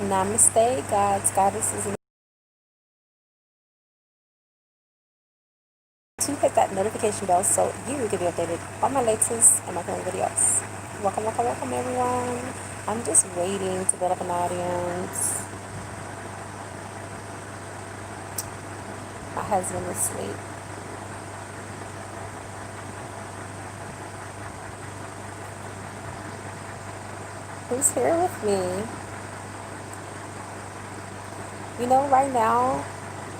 Namaste, gods, goddesses, and to hit that notification bell so you can be updated on my latest and my current videos. Welcome, welcome, welcome, everyone. I'm just waiting to build up an audience. My husband is asleep. Who's here with me? You know, right now,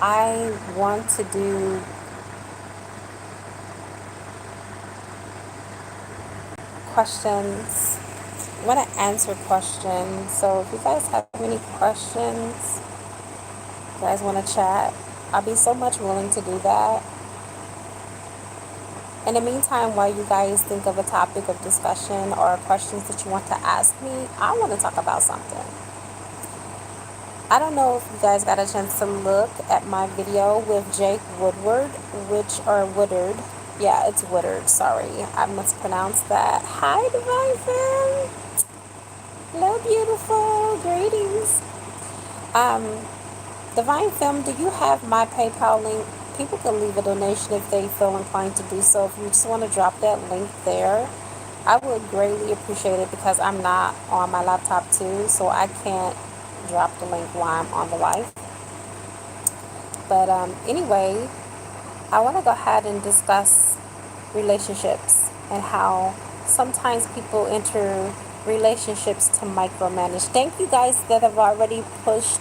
I want to do questions. I want to answer questions. So if you guys have any questions, you guys want to chat, I'll be so much willing to do that. In the meantime, while you guys think of a topic of discussion or questions that you want to ask me, I want to talk about something. I don't know if you guys got a chance to look at my video with Jake Woodward, Woodard. Yeah, it's Woodard. Sorry, I mispronounced that. Hi, Divine Fam. Hello, beautiful. Greetings. Um, Divine Fam, do you have my PayPal link? People can leave a donation if they feel inclined to do so. If you just want to drop that link there, I would greatly appreciate it because I'm not on my laptop too, so I can't drop the link while I'm on the live. But anyway, I want to go ahead and discuss relationships and how sometimes people enter relationships to micromanage. Thank you guys that have already pushed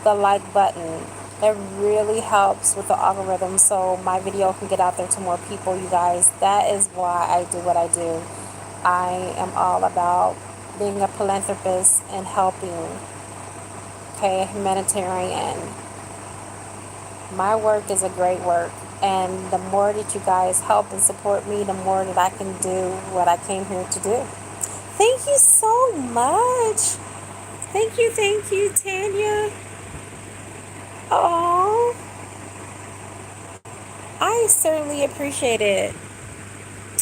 the like button. It really helps with the algorithm so my video can get out there to more people, you guys. That is why I do what I do. I am all about being a philanthropist and helping, okay, a humanitarian. My work is a great work, and the more that you guys help and support me, the more that I can do what I came here to do. Thank you so much. Thank you, Tanya. Oh, I certainly appreciate it.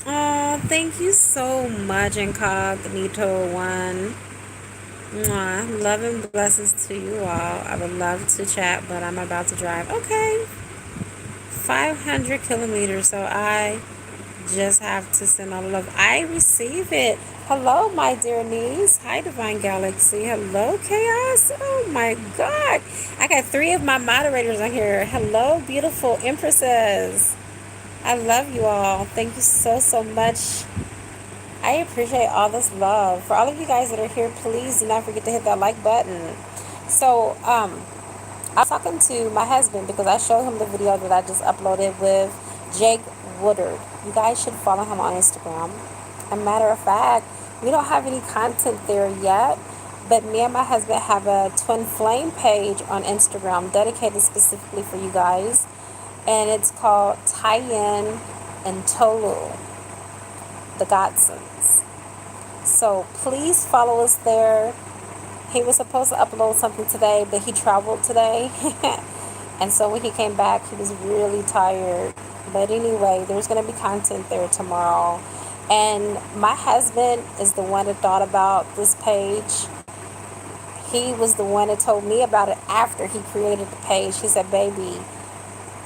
Oh, thank you so much, Incognito One. Mwah. Love and blessings to you all. I would love to chat, but I'm about to drive. Okay. 500 kilometers, so I just have to send all the love. I receive it. Hello, my dear niece. Hi, Divine Galaxy. Hello, Chaos. Oh my God. I got 3 of my moderators on here. Hello, beautiful empresses. I love you all. Thank you so, so much. I appreciate all this love. For all of you guys that are here, please do not forget to hit that like button. So, I was talking to my husband because I showed him the video that I just uploaded with Jake Woodard. You guys should follow him on Instagram. A matter of fact, we don't have any content there yet, but me and my husband have a twin flame page on Instagram dedicated specifically for you guys, and it's called Tajen and Tolu, the Godsons. So please follow us there. He was supposed to upload something today, but he traveled today. And so when he came back, he was really tired. But anyway, there's going to be content there tomorrow. And my husband is the one that thought about this page. He was the one that told me about it after he created the page. He said, baby,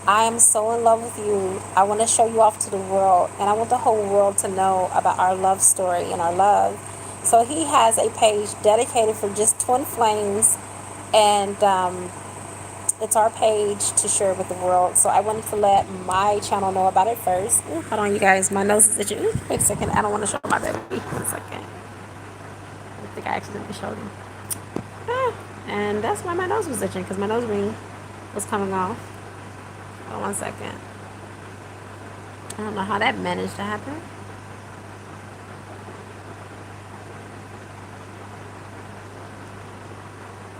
I am so in love with you. I want to show you off to the world. And I want the whole world to know about our love story and our love. So he has a page dedicated for just twin flames, and it's our page to share with the world. So I wanted to let my channel know about it first. Ooh, hold on, you guys. My nose is itching. Wait a second. I don't want to show my baby. 1 second. I think I accidentally showed him. And that's why my nose was itching, because my nose ring was coming off. Hold on 1 second. I don't know how that managed to happen.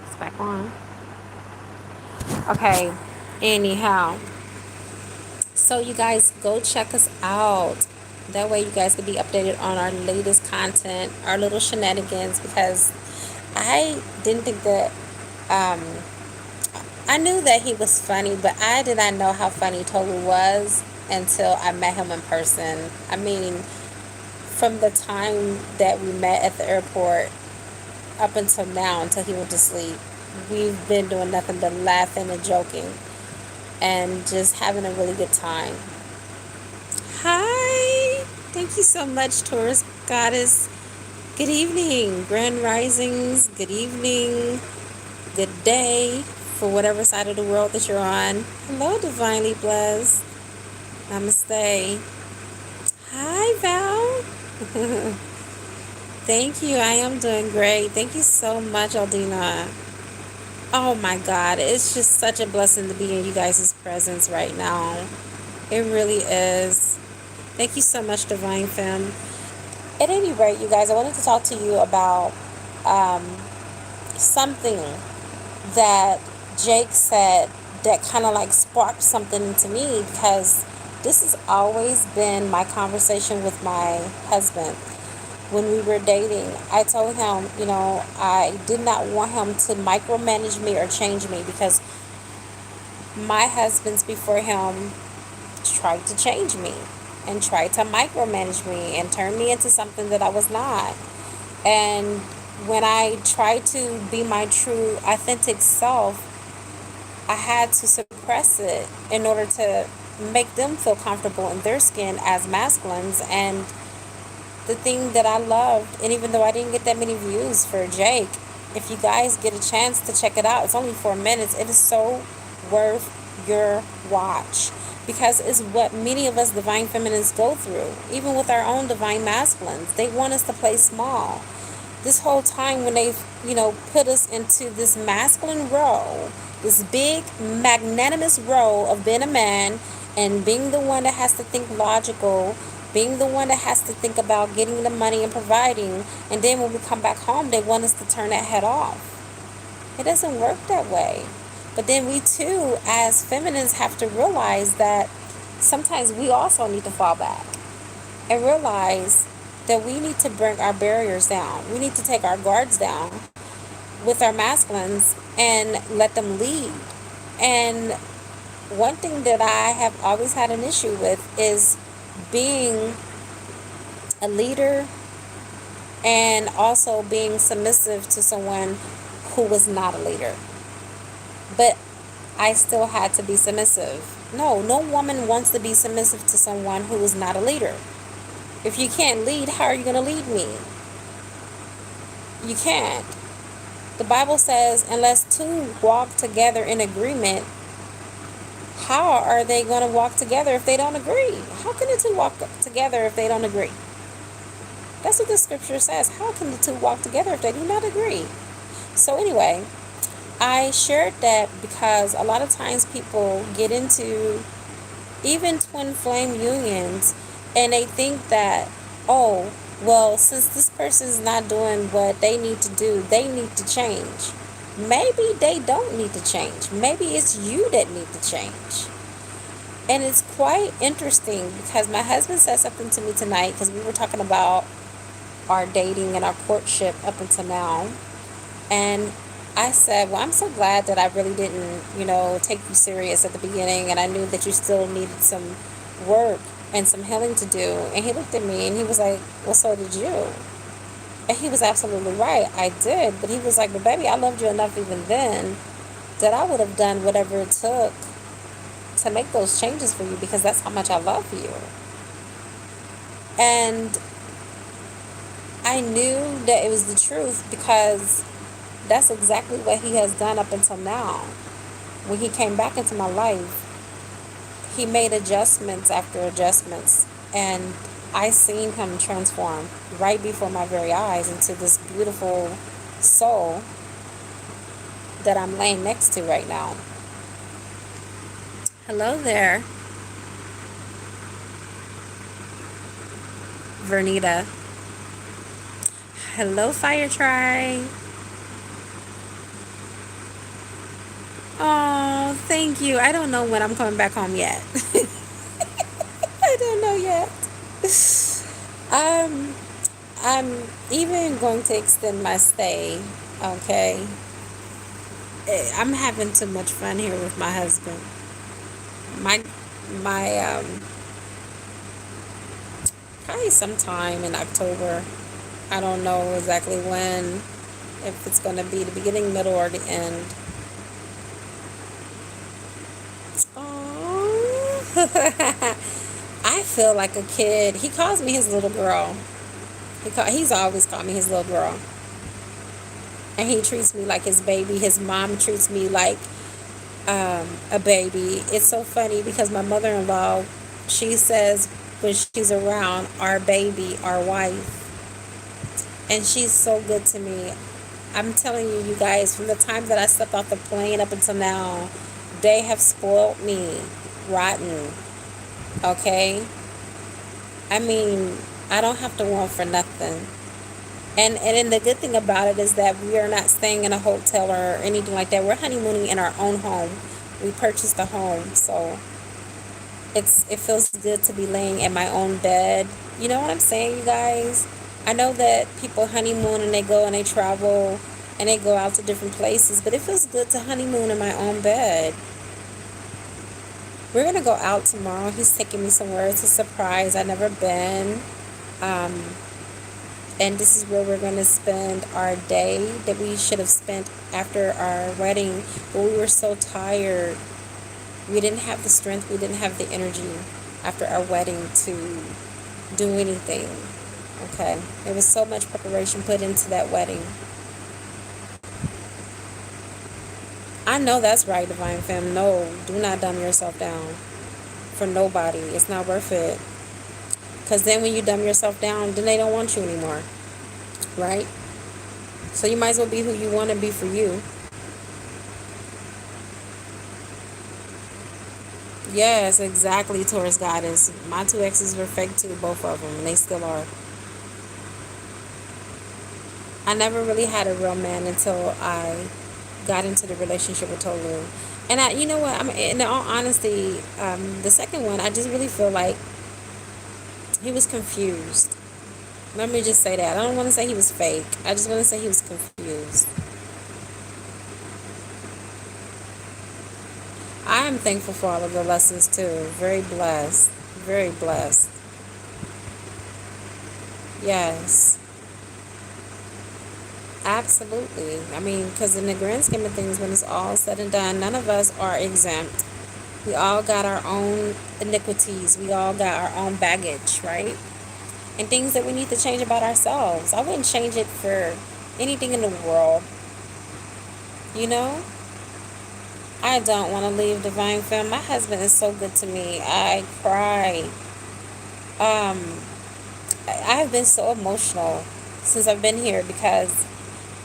It's back on. Okay, anyhow, so you guys go check us out. That way you guys can be updated on our latest content, our little shenanigans, because I didn't think that I knew that he was funny, but I did not know how funny Tolu was until I met him in person. I mean, from the time that we met at the airport up until now, until he went to sleep, we've been doing nothing but laughing and joking and just having a really good time. Hi! Thank you so much, Taurus Goddess. Good evening, Grand Risings. Good evening. Good day for whatever side of the world that you're on. Hello, Divinely Blessed. Namaste. Hi, Val. Thank you. I am doing great. Thank you so much, Aldina. Oh my God. It's just such a blessing to be in you guys' presence right now. It really is. Thank you so much, Divine Femme. At any rate, you guys, I wanted to talk to you about um, something that Jake said that kind of like sparked something into me, because this has always been my conversation with my husband. When we were dating, I told him, I did not want him to micromanage me or change me, because my husbands before him tried to change me and tried to micromanage me and turn me into something that I was not. And when I tried to be my true, authentic self, I had to suppress it in order to make them feel comfortable in their skin as masculines. And the thing that I loved, and even though I didn't get that many views for Jake, if you guys get a chance to check it out, it's only 4 minutes. It is so worth your watch, because it's what many of us divine feminines go through, even with our own divine masculines. They want us to play small. This whole time when they, put us into this masculine role, this big magnanimous role of being a man and being the one that has to think logical, being the one that has to think about getting the money and providing, and then when we come back home, they want us to turn that head off. It doesn't work that way. But then we too, as feminines, have to realize that sometimes we also need to fall back and realize that we need to bring our barriers down. We need to take our guards down with our masculines and let them lead. And one thing that I have always had an issue with is being a leader and also being submissive to someone who was not a leader. But I still had to be submissive. No woman wants to be submissive to someone who is not a leader. If you can't lead, how are you going to lead me? You can't. The Bible says, unless two walk together in agreement, how are they going to walk together if they don't agree? How can the two walk together if they don't agree? That's what the scripture says. How can the two walk together if they do not agree? So anyway, I shared that because a lot of times people get into even twin flame unions and they think that, oh, well, since this person is not doing what they need to do, they need to change. Maybe they don't need to change. Maybe it's you that need to change. And it's quite interesting because my husband said something to me tonight, because we were talking about our dating and our courtship up until now. And I said, well, I'm so glad that I really didn't, take you serious at the beginning, and I knew that you still needed some work and some healing to do. And he looked at me and he was like, well, so did you. And he was absolutely right. I did. But he was like, but baby, I loved you enough even then that I would have done whatever it took to make those changes for you, because that's how much I love you. And I knew that it was the truth, because that's exactly what he has done up until now. When he came back into my life, he made adjustments after adjustments, and I seen him transform right before my very eyes into this beautiful soul that I'm laying next to right now. Hello there, Vernita. Hello, Fire Tribe. Oh, thank you. I don't know when I'm coming back home yet. I don't know yet. I'm even going to extend my stay. Okay. I'm having too much fun here with my husband. My probably sometime in October. I don't know exactly when. if it's going to be the beginning, middle, or the end. Aww. I feel like a kid. He calls me his little girl. He's always called me his little girl. And he treats me like his baby. His mom treats me like a baby. It's so funny because my mother-in-law, she says when she's around, our baby, our wife. And she's so good to me. I'm telling you, you guys, from the time that I stepped off the plane up until now, they have spoiled me rotten. Okay? I mean, I don't have to want for nothing. And then the good thing about it is that we are not staying in a hotel or anything like that. We're honeymooning in our own home. We purchased a home, so it feels good to be laying in my own bed. You know what I'm saying, you guys? I know that people honeymoon and they go and they travel and they go out to different places, but it feels good to honeymoon in my own bed. We're gonna go out tomorrow. He's taking me somewhere. It's a surprise. I've never been. And this is where we're going to spend our day that we should have spent after our wedding. But we were so tired. We didn't have the strength. We didn't have the energy after our wedding to do anything. Okay? There was so much preparation put into that wedding. I know that's right, Divine Femme. No, do not dumb yourself down for nobody. It's not worth it. Because then when you dumb yourself down, then they don't want you anymore. Right? So you might as well be who you want to be for you. Yes, exactly, Taurus Goddess. My two exes were fake too, both of them, and they still are. I never really had a real man until I got into the relationship with Tolu. And you know what? In all honesty, the second one, I just really feel like he was confused. Let me just say that. I don't want to say he was fake. I just want to say he was confused. I am thankful for all of the lessons too. Very blessed. Very blessed. Yes. Absolutely. I mean, because in the grand scheme of things, when it's all said and done, none of us are exempt. We all got our own iniquities. We all got our own baggage, right? And things that we need to change about ourselves. I wouldn't change it for anything in the world. You know? I don't want to leave Divine Femme. My husband is so good to me. I cry. I have been so emotional since I've been here because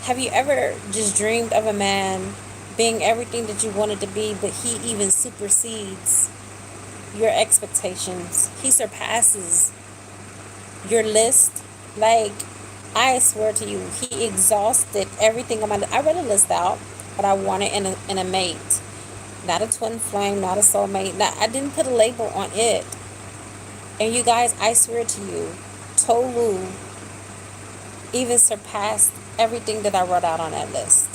have you ever just dreamed of a man being everything that you wanted to be, but he even supersedes your expectations? He surpasses your list. Like, I swear to you, he exhausted everything on my list. I read a list out, but I wanted in a mate. Not a twin flame, not a soulmate. I didn't put a label on it. And you guys, I swear to you, Tolu even surpassed everything that I wrote out on that list.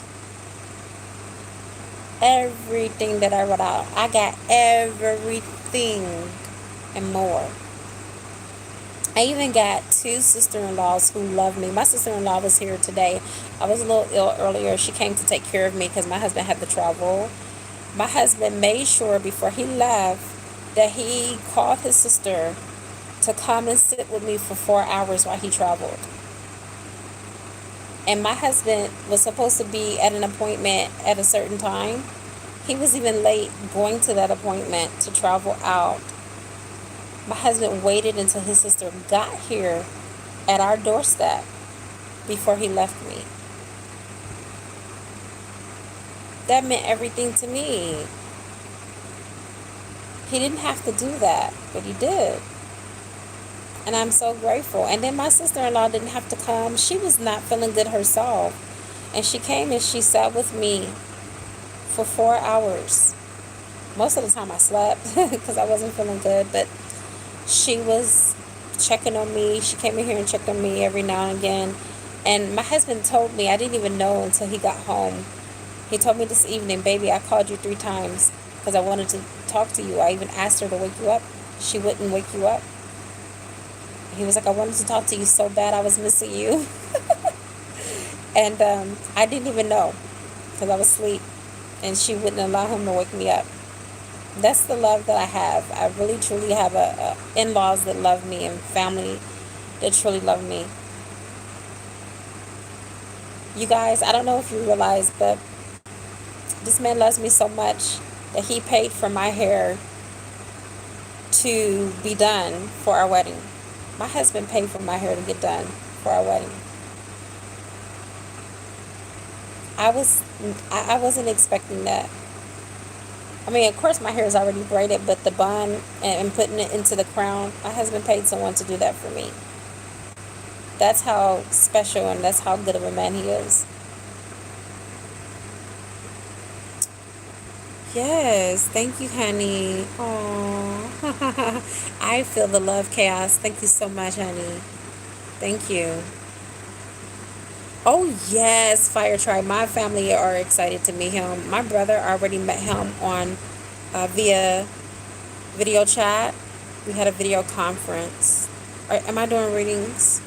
Everything that I wrote out. I got everything and more. I even got two sister-in-laws who love me. My sister-in-law was here today. I was a little ill earlier. She came to take care of me because my husband had to travel. My husband made sure before he left that he called his sister to come and sit with me for 4 hours while he traveled. And my husband was supposed to be at an appointment at a certain time. He was even late going to that appointment to travel out. My husband waited until his sister got here at our doorstep before he left me. That meant everything to me. He didn't have to do that, but he did. And I'm so grateful. And then my sister-in-law didn't have to come. She was not feeling good herself. And she came and she sat with me for 4 hours. Most of the time I slept because I wasn't feeling good. But she was checking on me. She came in here and checked on me every now and again. And my husband told me, I didn't even know until he got home. He told me this evening, baby, I called you 3 times because I wanted to talk to you. I even asked her to wake you up. She wouldn't wake you up. He was like, I wanted to talk to you so bad, I was missing you. And I didn't even know because I was asleep, and she wouldn't allow him to wake me up. That's the love that I have. I really truly have a in-laws that love me and family that truly love me. You guys, I don't know if you realize, but this man loves me so much that he paid for my hair to be done for our wedding. My husband paid for my hair to get done for our wedding. I was I wasn't expecting that. I mean, of course, my hair is already braided, but the bun and putting it into the crown, my husband paid someone to do that for me. That's how special and that's how good of a man he is. Yes, thank you, honey. Oh, I feel the love chaos. Thank you so much, honey. Thank you. Oh, yes, Fire Tribe. My family are excited to meet him. My brother already met him on via video chat. We had a video conference. Am I doing readings?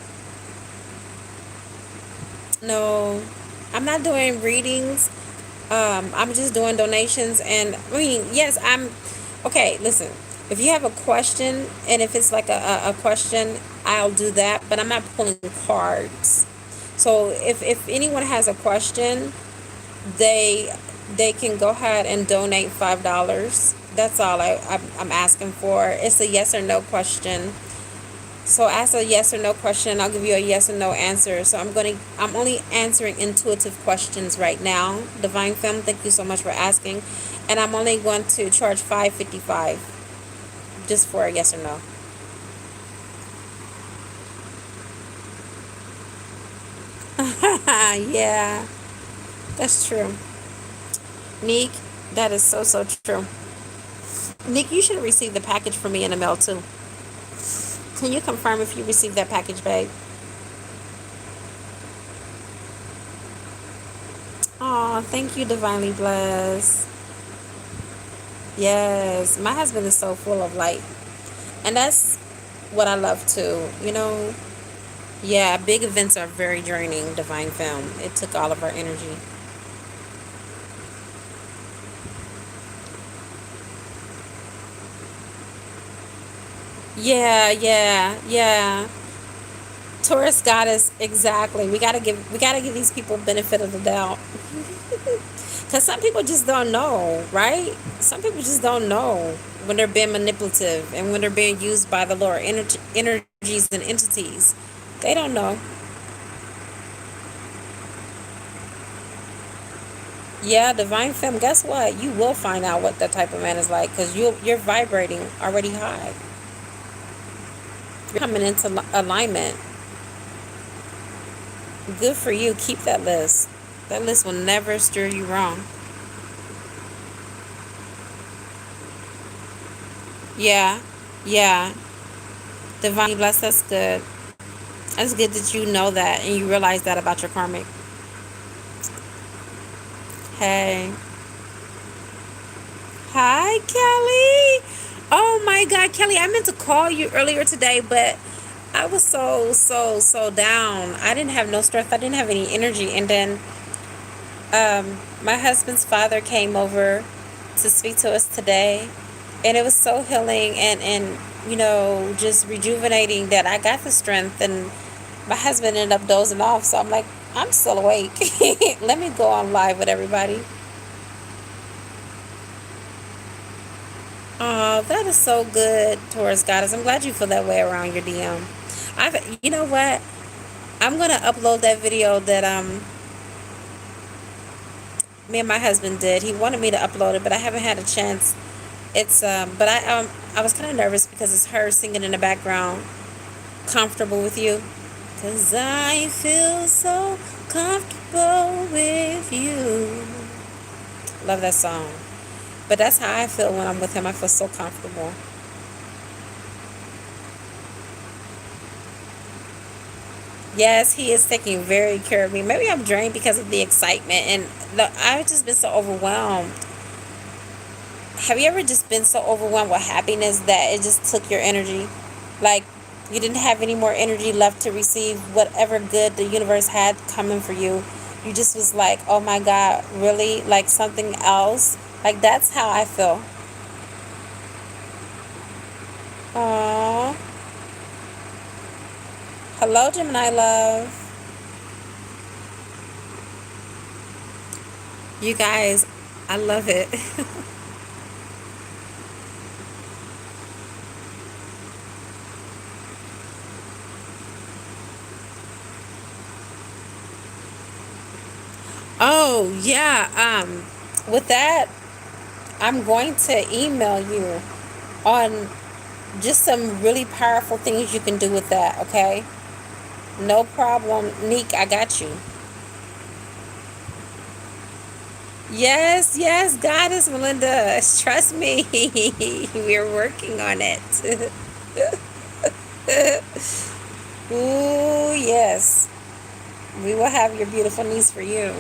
No, I'm not doing readings. I'm just doing donations. And I mean, yes, I'm okay. Listen, if you have a question, and if it's like a question, I'll do that, but I'm not pulling cards. So if anyone has a question, they they can go ahead and donate $5. That's all I'm asking for. It's a yes or no question. So ask a yes or no question. I'll give you a yes or no answer. So I'm only answering intuitive questions right now. Divine Femme, thank you so much for asking. And I'm only going to charge $5.55 just for a yes or no. Yeah, that's true. Neek, that is so so true. Nick, you should have received the package from me in the mail too. Can you confirm if you received that package, babe? Oh, thank you, divinely blessed. Yes, my husband is so full of light, and that's what I love too. Yeah, big events are very draining. Divine Film. It took all of our energy. Yeah, yeah, yeah. Taurus goddess, exactly. We gotta give these people benefit of the doubt. Because some people just don't know, right? Some people just don't know when they're being manipulative and when they're being used by the lower energies and entities. They don't know. Yeah, divine femme. Guess what? You will find out what that type of man is like because you're vibrating already high. You're coming into alignment. Good for you. Keep that list. That list will never steer you wrong. Yeah, yeah. Divine bless. That's good. That's good that you know that and you realize that about your karmic. Hey. Hi, Kelly. Oh my God, Kelly, I meant to call you earlier today, but I was so, so, so down. I didn't have no strength. I didn't have any energy. And then my husband's father came over to speak to us today. And it was so healing and just rejuvenating that I got the strength. And my husband ended up dozing off. So I'm like, I'm still awake. Let me go on live with everybody. Oh, that is so good, Taurus Goddess. I'm glad you feel that way around your DM. You know what? I'm gonna upload that video that me and my husband did. He wanted me to upload it, but I haven't had a chance. But I was kind of nervous because it's her singing in the background. Comfortable with you, 'cause I feel so comfortable with you. Love that song. But that's how I feel when I'm with him. I feel so comfortable. Yes, he is taking very care of me. Maybe I'm drained because of the excitement and I've just been so overwhelmed. Have you ever just been so overwhelmed with happiness that it just took your energy? Like you didn't have any more energy left to receive whatever good the universe had coming for you. You just was like, oh my God, really? Like something else? Like that's how I feel. Aww. Hello, Gemini love. You guys, I love it. Oh, yeah. With that, I'm going to email you on just some really powerful things you can do with that, okay? No problem. Neek, I got you. Yes, yes, Goddess Melinda. Trust me. We're working on it. Ooh, yes. We will have your beautiful niece for you.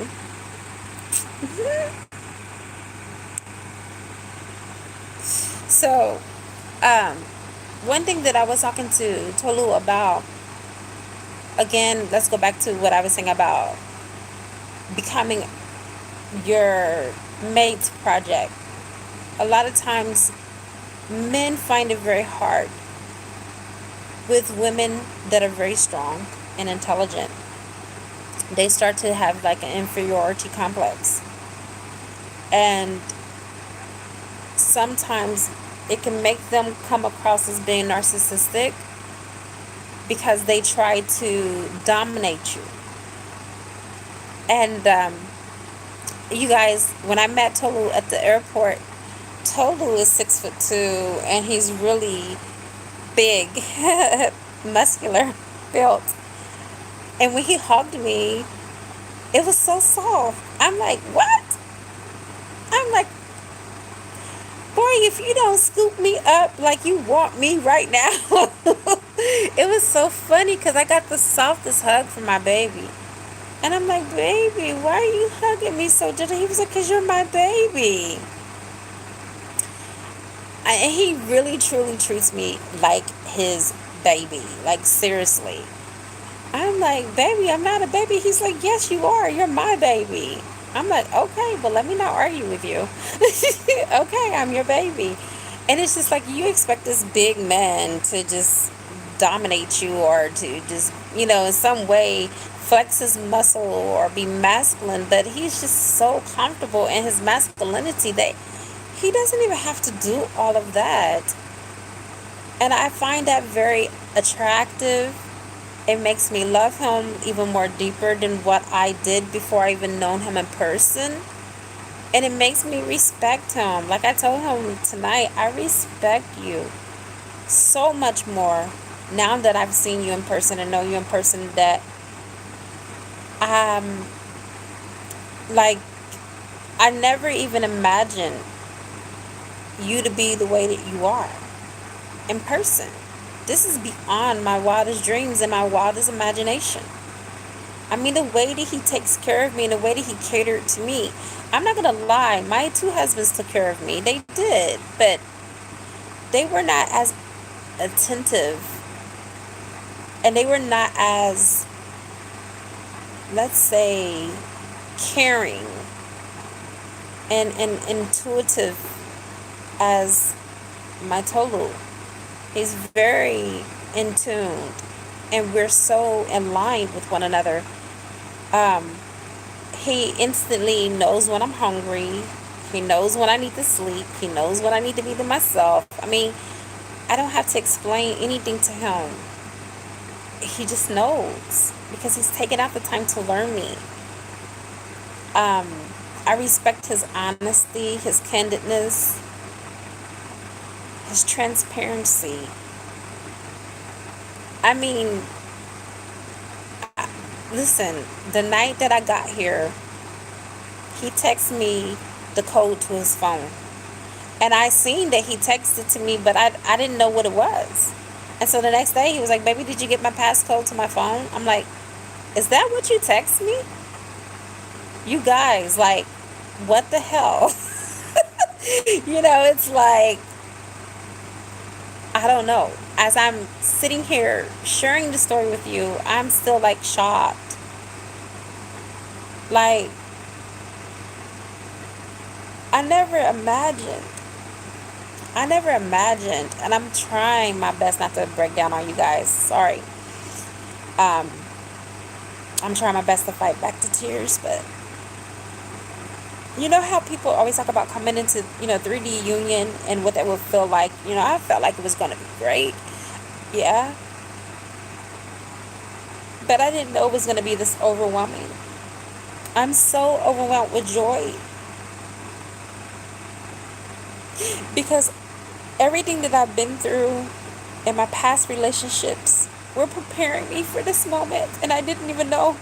So, um, one thing that I was talking to Tolu about, again, let's go back to what I was saying about becoming your mate's project. A lot of times, men find it very hard with women that are very strong and intelligent. They start to have like an inferiority complex. And sometimes it can make them come across as being narcissistic because they try to dominate you. And you guys, when I met Tolu at the airport, Tolu is 6'2" and he's really big, muscular built. And when he hugged me, it was so soft. I'm like, what? I'm like, boy, if you don't scoop me up like you want me right now. It was so funny because I got the softest hug from my baby. And I'm like, baby, why are you hugging me so gentle? He was like, because you're my baby. And he really, truly treats me like his baby. Like, seriously. I'm like, baby, I'm not a baby. He's like, yes, you are. You're my baby. I'm like, okay, but let me not argue with you. Okay, I'm your baby. And it's just like you expect this big man to just dominate you or to just, in some way flex his muscle or be masculine, but he's just so comfortable in his masculinity that he doesn't even have to do all of that. And I find that very attractive. It makes me love him even more deeper than what I did before I even known him in person. And it makes me respect him. Like I told him tonight, I respect you so much more now that I've seen you in person and know you in person, that um like I never even imagined you to be the way that you are in person. This is beyond my wildest dreams and my wildest imagination. I mean, the way that he takes care of me and the way that he catered to me. I'm not going to lie. My two husbands took care of me. They did. But they were not as attentive. And they were not as, let's say, caring and intuitive as my Tolu. He's very in tune. And we're so in line with one another. Um, he instantly knows when I'm hungry. He knows when I need to sleep. He knows when I need to be to myself. I mean, I don't have to explain anything to him. He just knows because he's taken out the time to learn me. Um, I respect his honesty, his candidness, his transparency. I mean, listen, the night that I got here, he texted me the code to his phone. And I seen that he texted to me, but I didn't know what it was. And so the next day he was like, baby, did you get my passcode to my phone? I'm like, is that what you text me? You guys, like, what the hell? It's like, I don't know. As I'm sitting here sharing the story with you, I'm still like shocked. Like, I never imagined. I never imagined, and I'm trying my best not to break down on you guys. Sorry. Um, I'm trying my best to fight back to tears, but you know how people always talk about coming into, 3D union and what that would feel like? I felt like it was going to be great. Yeah. But I didn't know it was going to be this overwhelming. I'm so overwhelmed with joy because everything that I've been through in my past relationships were preparing me for this moment, and I didn't even know.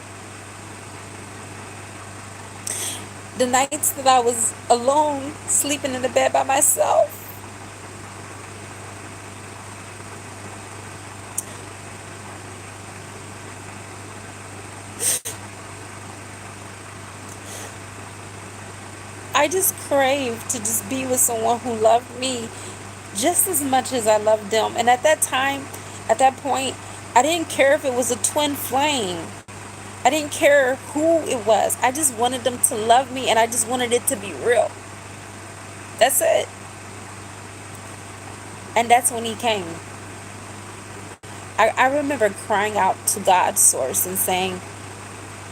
The nights that I was alone, sleeping in the bed by myself, I just craved to just be with someone who loved me just as much as I loved them. And at that time, at that point, I didn't care if it was a twin flame. I didn't care who it was. I just wanted them to love me, and I just wanted it to be real. That's it. And that's when he came. I remember crying out to God's source and saying,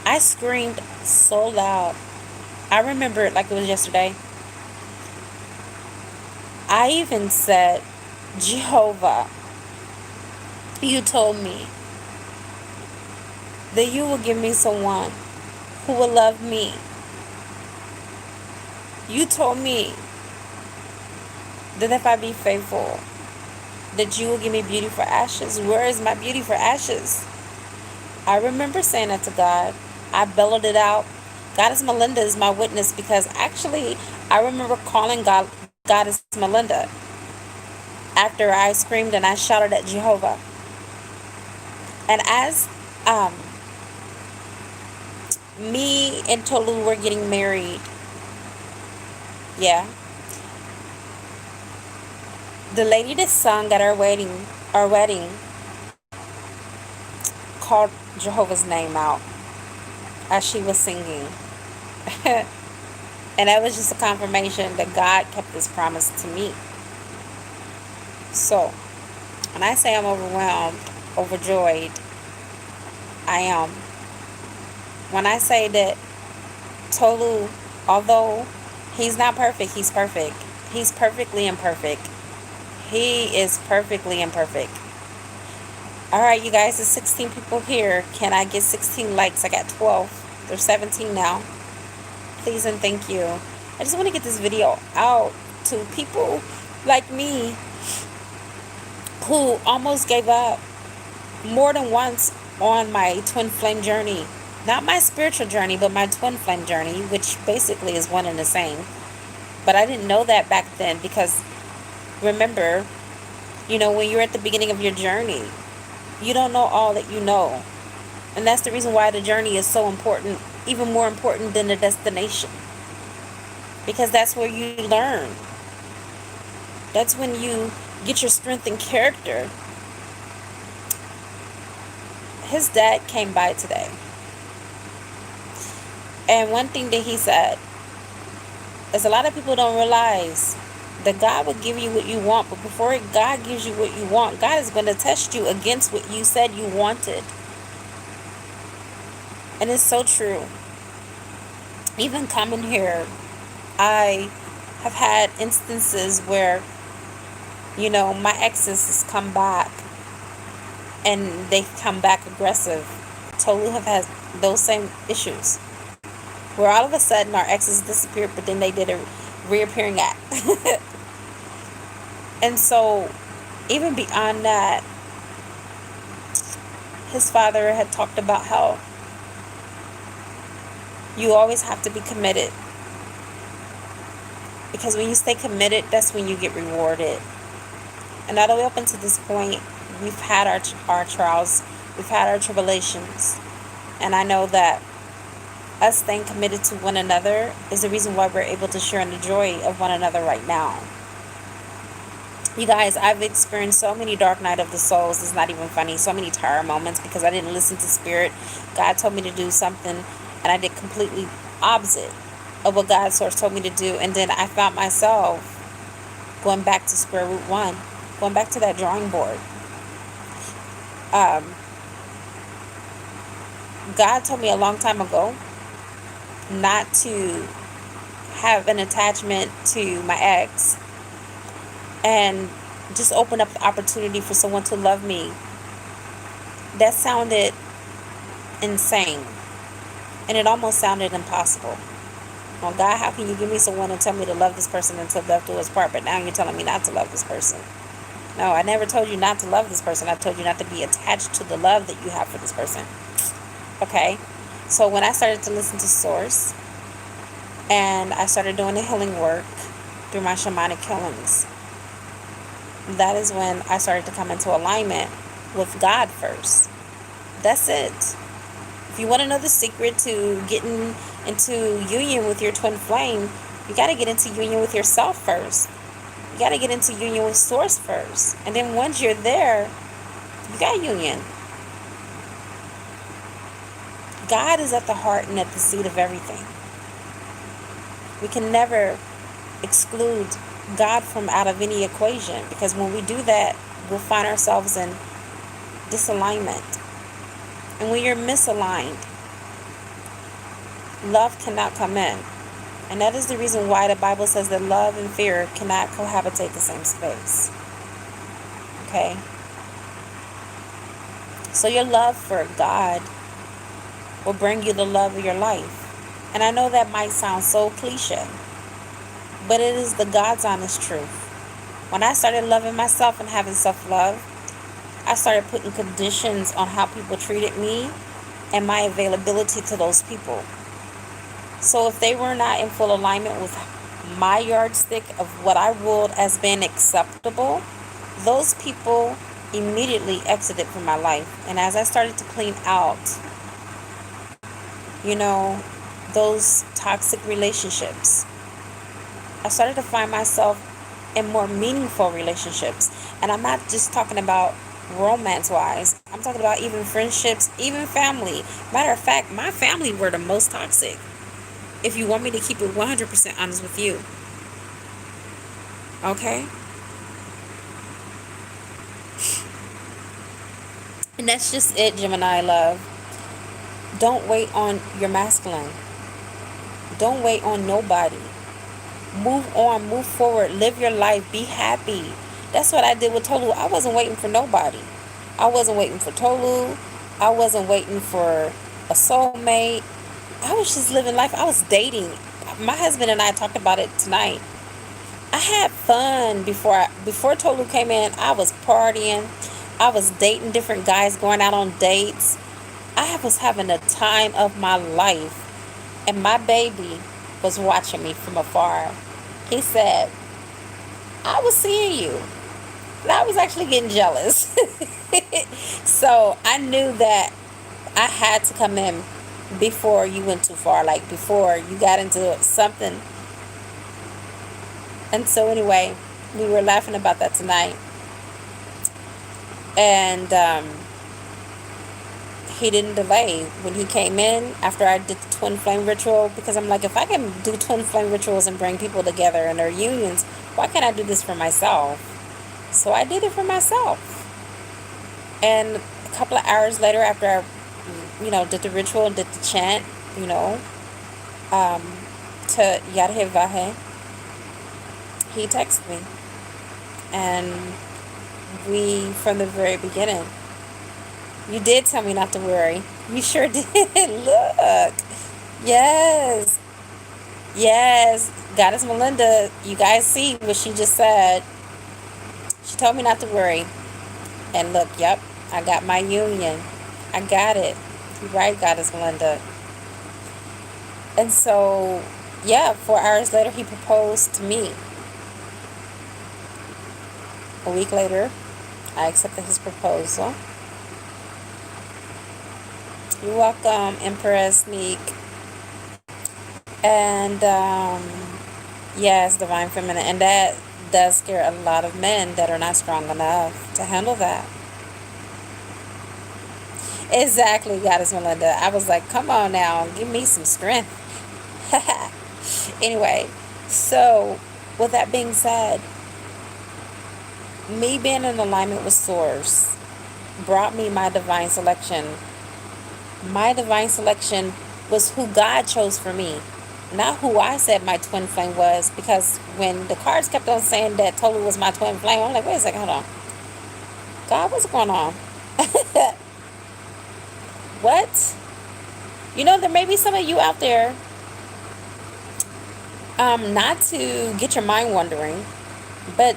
I screamed so loud. I remember it like it was yesterday. I even said, Jehovah, you told me that you will give me someone who will love me. You told me that if I be faithful, that you will give me beauty for ashes. Where is my beauty for ashes? I remember saying that to God. I bellowed it out. Goddess Melinda is my witness, because actually I remember calling God Goddess Melinda after I screamed and I shouted at Jehovah. And as me and Tolu were getting married, yeah, the lady that sung at our wedding called Jehovah's name out as she was singing. And that was just a confirmation that God kept his promise to me. So, when I say I'm overwhelmed, overjoyed, I am. When I say that Tolu, although he's not perfect, he's perfect. He's perfectly imperfect. He is perfectly imperfect. Alright, you guys, there's 16 people here. Can I get 16 likes? I got 12. There's 17 now. Please and thank you. I just want to get this video out to people like me who almost gave up more than once on my twin flame journey. Not my spiritual journey, but my twin flame journey, which basically is one and the same. But I didn't know that back then, because remember, when you're at the beginning of your journey, you don't know all that you know. And that's the reason why the journey is so important, even more important than the destination. Because that's where you learn. That's when you get your strength and character. His dad came by today. And one thing that he said is, a lot of people don't realize that God will give you what you want, but before God gives you what you want, God is going to test you against what you said you wanted. And it's so true. Even coming here, I have had instances where, my exes come back, and they come back aggressive. Totally have had those same issues, where all of a sudden our exes disappeared, but then they did a reappearing act. And so, even beyond that, his father had talked about how you always have to be committed. Because when you stay committed, that's when you get rewarded. And all the way up until this point, we've had our trials, we've had our tribulations. And I know that us staying committed to one another is the reason why we're able to share in the joy of one another right now. You guys, I've experienced so many dark night of the souls. It's not even funny. So many tired moments because I didn't listen to spirit. God told me to do something, and I did completely opposite of what God's source told me to do. And then I found myself going back to square root one, going back to that drawing board. Um, God told me a long time ago not to have an attachment to my ex and just open up the opportunity for someone to love me. That sounded insane, and it almost sounded impossible. Well, God, how can you give me someone and tell me to love this person until death do us part, but now you're telling me not to love this person? No, I never told you not to love this person. I told you not to be attached to the love that you have for this person. Okay? So when I started to listen to Source, and I started doing the healing work through my shamanic healings, that is when I started to come into alignment with God first. That's it. If you want to know the secret to getting into union with your twin flame, you got to get into union with yourself first. You got to get into union with Source first. And then once you're there, you got union. God is at the heart and at the seat of everything. We can never exclude God from out of any equation, because when we do that, we'll find ourselves in disalignment. And when you're misaligned, love cannot come in. And that is the reason why the Bible says that love and fear cannot cohabitate the same space. Okay? So your love for God will bring you the love of your life. And I know that might sound so cliche, but it is the God's honest truth. When I started loving myself and having self-love, I started putting conditions on how people treated me and my availability to those people. So if they were not in full alignment with my yardstick of what I ruled as being acceptable, those people immediately exited from my life. And as I started to clean out, those toxic relationships, I started to find myself in more meaningful relationships. And I'm not just talking about romance-wise. I'm talking about even friendships, even family. Matter of fact, my family were the most toxic, if you want me to keep it 100% honest with you. Okay? And that's just it, Gemini love. Don't wait on your masculine. Don't wait on nobody. Move on, move forward, live your life, be happy. That's what I did with Tolu. I wasn't waiting for nobody. I wasn't waiting for Tolu. I wasn't waiting for a soulmate. I was just living life. I was dating. My husband and I talked about it tonight. I had fun before Tolu came in. I was partying. I was dating different guys, going out on dates. I was having the time of my life. And my baby was watching me from afar. He said, I was seeing you. And I was actually getting jealous. So I knew that I had to come in before you went too far, like before you got into something. And so anyway, we were laughing about that tonight. And he didn't delay when he came in after I did the twin flame ritual, because I'm like, if I can do twin flame rituals and bring people together in their unions, why can't I do this for myself? So I did it for myself. And a couple of hours later, after I did the ritual and did the chant, to Yadhe Vahe, he texted me. And we, from the very beginning, you did tell me not to worry. You sure did. Look. Yes. Yes. Goddess Melinda, you guys see what she just said. She told me not to worry. And look, yep, I got my union. I got it. You're right, Goddess Melinda. And so, 4 hours later, he proposed to me. A week later, I accepted his proposal. You're welcome, Empress Meek. And, yes, Divine Feminine. And that does scare a lot of men that are not strong enough to handle that. Exactly, Goddess Melinda. I was like, come on now, give me some strength. Anyway, so with that being said, me being in alignment with Source brought me my divine selection. My divine selection was who God chose for me, not who I said my twin flame was. Because when the cards kept on saying that Tolu was my twin flame, I'm like, wait a second, hold on. God, what's going on? What? You know, there may be some of you out there, not to get your mind wandering, but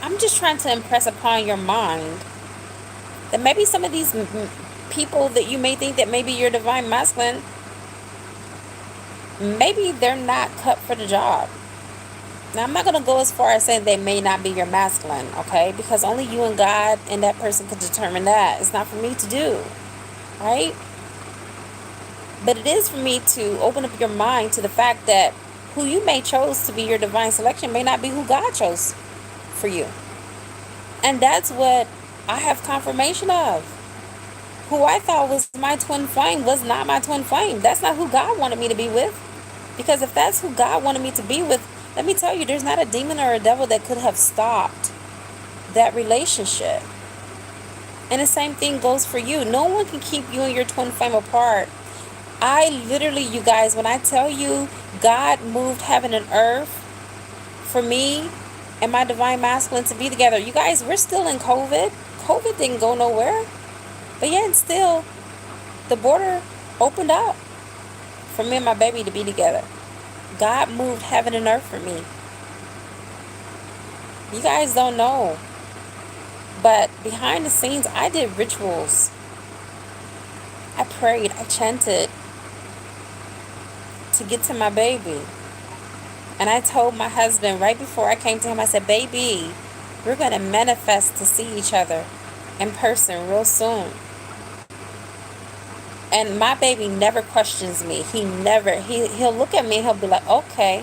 I'm just trying to impress upon your mind that maybe some of these people that you may think that maybe you're divine masculine, maybe they're not cut for the job. Now, I'm not going to go as far as saying they may not be your masculine, okay? Because only you and God and that person can determine that. It's not for me to do, right? But it is for me to open up your mind to the fact that who you may chose to be your divine selection may not be who God chose for you. And that's what I have confirmation of. Who I thought was my twin flame was not my twin flame. That's not who God wanted me to be with. Because if that's who God wanted me to be with, let me tell you, there's not a demon or a devil that could have stopped that relationship. And the same thing goes for you. No one can keep you and your twin flame apart. I literally, you guys, when I tell you God moved heaven and earth for me and my divine masculine to be together. You guys, we're still in COVID. COVID didn't go nowhere. But yet still, the border opened up for me and my baby to be together. God moved heaven and earth for me. You guys don't know. But behind the scenes, I did rituals. I prayed. I chanted to get to my baby. And I told my husband right before I came to him, I said, baby, we're going to manifest to see each other in person real soon. And my baby never questions me. He'll look at me and he'll be like, okay.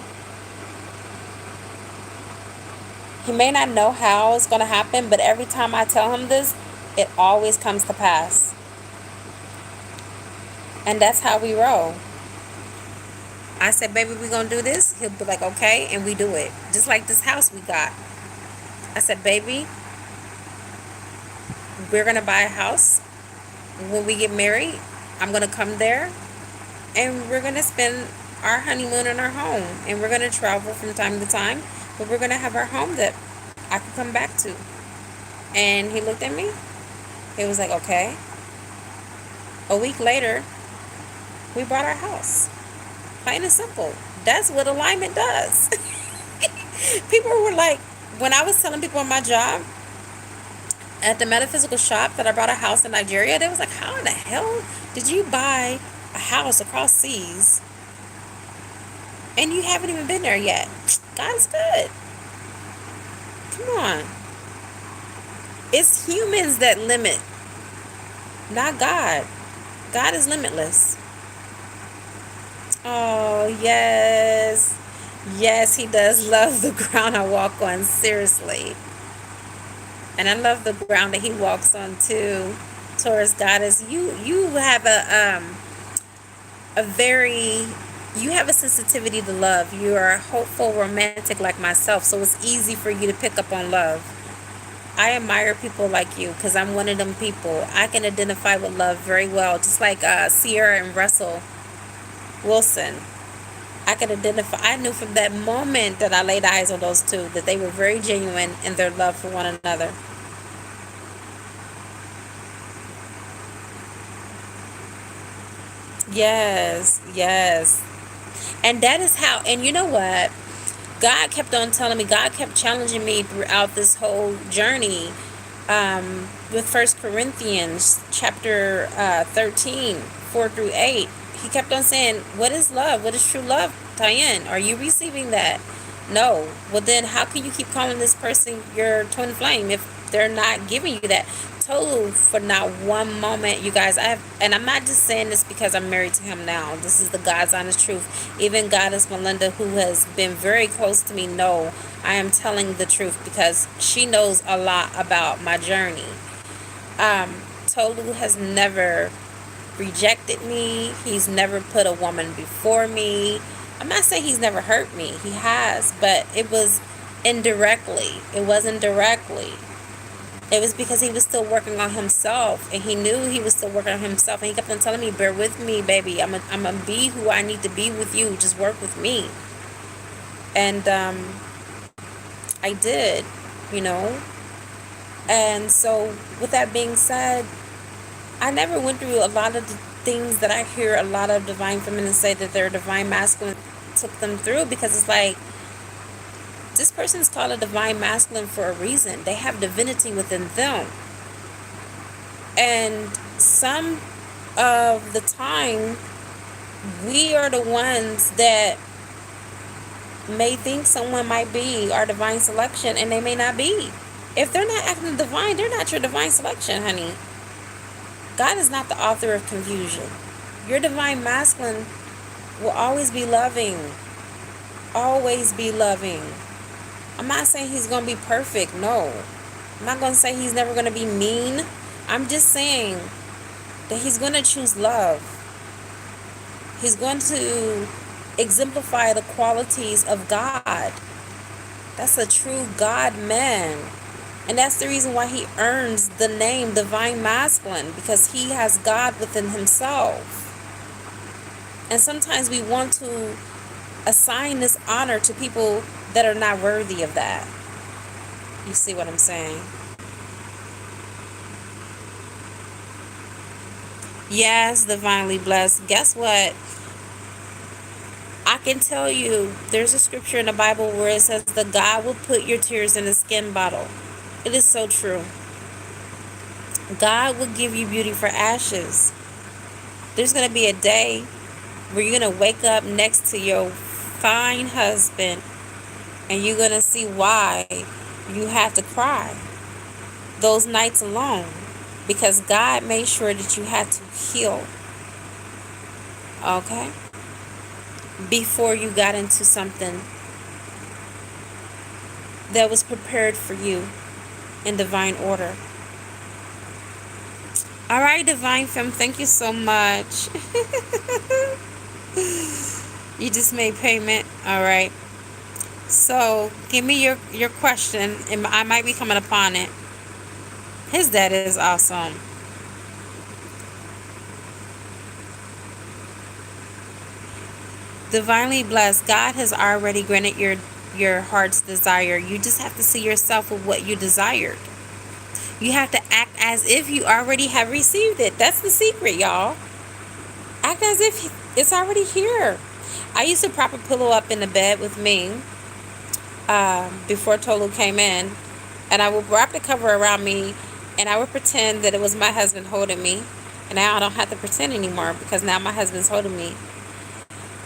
He may not know how it's going to happen, but every time I tell him this, it always comes to pass. And that's how we roll. I said, baby, we're going to do this. He'll be like, okay, and we do it. Just like this house we got. I said, baby, we're going to buy a house. When we get married, I'm going to come there, and we're going to spend our honeymoon in our home. And we're going to travel from time to time, but we're going to have our home that I can come back to. And he looked at me. He was like, okay. A week later, we bought our house. Plain and simple. That's what alignment does. People were like, when I was telling people on my job at the metaphysical shop that I bought a house in Nigeria, they was like, how in the hell did you buy a house across seas and you haven't even been there yet? God is good. Come on. It's humans that limit, not God. God is limitless. Oh, yes. Yes, he does love the ground I walk on, seriously. And I love the ground that he walks on too. Taurus Goddess, you have a very, you have a sensitivity to love. You are a hopeful romantic like myself, so it's easy for you to pick up on love. I admire people like you because I'm one of them people. I can identify with love very well, just like Sierra and Russell Wilson. I could identify. I knew from that moment that I laid eyes on those two that they were very genuine in their love for one another. Yes, yes. And that is how, and you know what? God kept on telling me, God kept challenging me throughout this whole journey, with First Corinthians chapter 13, 4 through 8. He kept on saying, what is love? What is true love? Tajen, are you receiving that? No. Well, then how can you keep calling this person your twin flame if they're not giving you that? Total for not one moment, you guys. And I'm not just saying this because I'm married to him now. This is the God's honest truth. Even Goddess Melinda, who has been very close to me, know I am telling the truth because she knows a lot about my journey. Tolu has never rejected me. He's never put a woman before me. I'm not saying he's never hurt me. He has, but it was indirectly. It wasn't directly. It was because he was still working on himself, and he knew he was still working on himself, and he kept on telling me, bear with me, baby. I'm gonna be who I need to be with you. Just work with me. And I did, you know. And so with that being said, I never went through a lot of the things that I hear a lot of divine feminine say that their divine masculine took them through, because it's like, this person is called a divine masculine for a reason. They have divinity within them. And some of the time, we are the ones that may think someone might be our divine selection, and they may not be. If they're not acting divine, they're not your divine selection, honey. God is not the author of confusion. Your divine masculine will always be loving. Always be loving. I'm not saying he's going to be perfect. No. I'm not going to say he's never going to be mean. I'm just saying that he's going to choose love. He's going to exemplify the qualities of God. That's a true God man. And that's the reason why he earns the name divine masculine, because he has God within himself. And sometimes we want to assign this honor to people that are not worthy of that. You see what I'm saying? Yes, divinely blessed. Guess what? I can tell you, there's a scripture in the Bible where it says that God will put your tears in a skin bottle. It is so true. God will give you beauty for ashes. There's going to be a day where you're going to wake up next to your fine husband, and you're going to see why you have to cry those nights alone, because God made sure that you had to heal, okay, before you got into something that was prepared for you in divine order. All right, divine femme, thank you so much. You just made payment. All right, so give me your question, and I might be coming upon it. His dad is awesome. Divinely blessed. God has already granted your heart's desire. You just have to see yourself with what you desired. You have to act as if you already have received it. That's the secret, y'all. Act as if it's already here. I used to prop a pillow up in the bed with me before Tolu came in, and I would wrap the cover around me, and I would pretend that it was my husband holding me. And now I don't have to pretend anymore, because now my husband's holding me.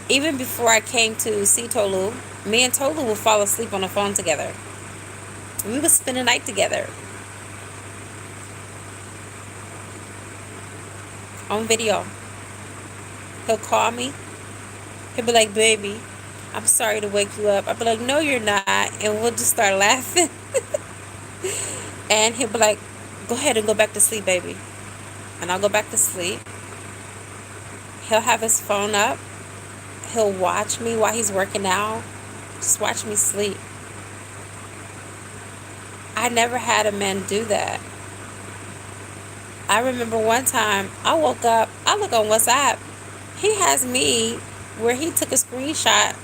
Even before I came to see Tolu, me and Tolu would fall asleep on the phone together. We would spend the night together on video. He'll call me. He'll be like, baby, I'm sorry to wake you up. I'll be like, no, you're not. And we'll just start laughing. And he'll be like, go ahead and go back to sleep, baby. And I'll go back to sleep. He'll have his phone up. He'll watch me while he's working out. Just watch me sleep. I never had a man do that. I remember one time I woke up, I look on WhatsApp. He has me where he took a screenshot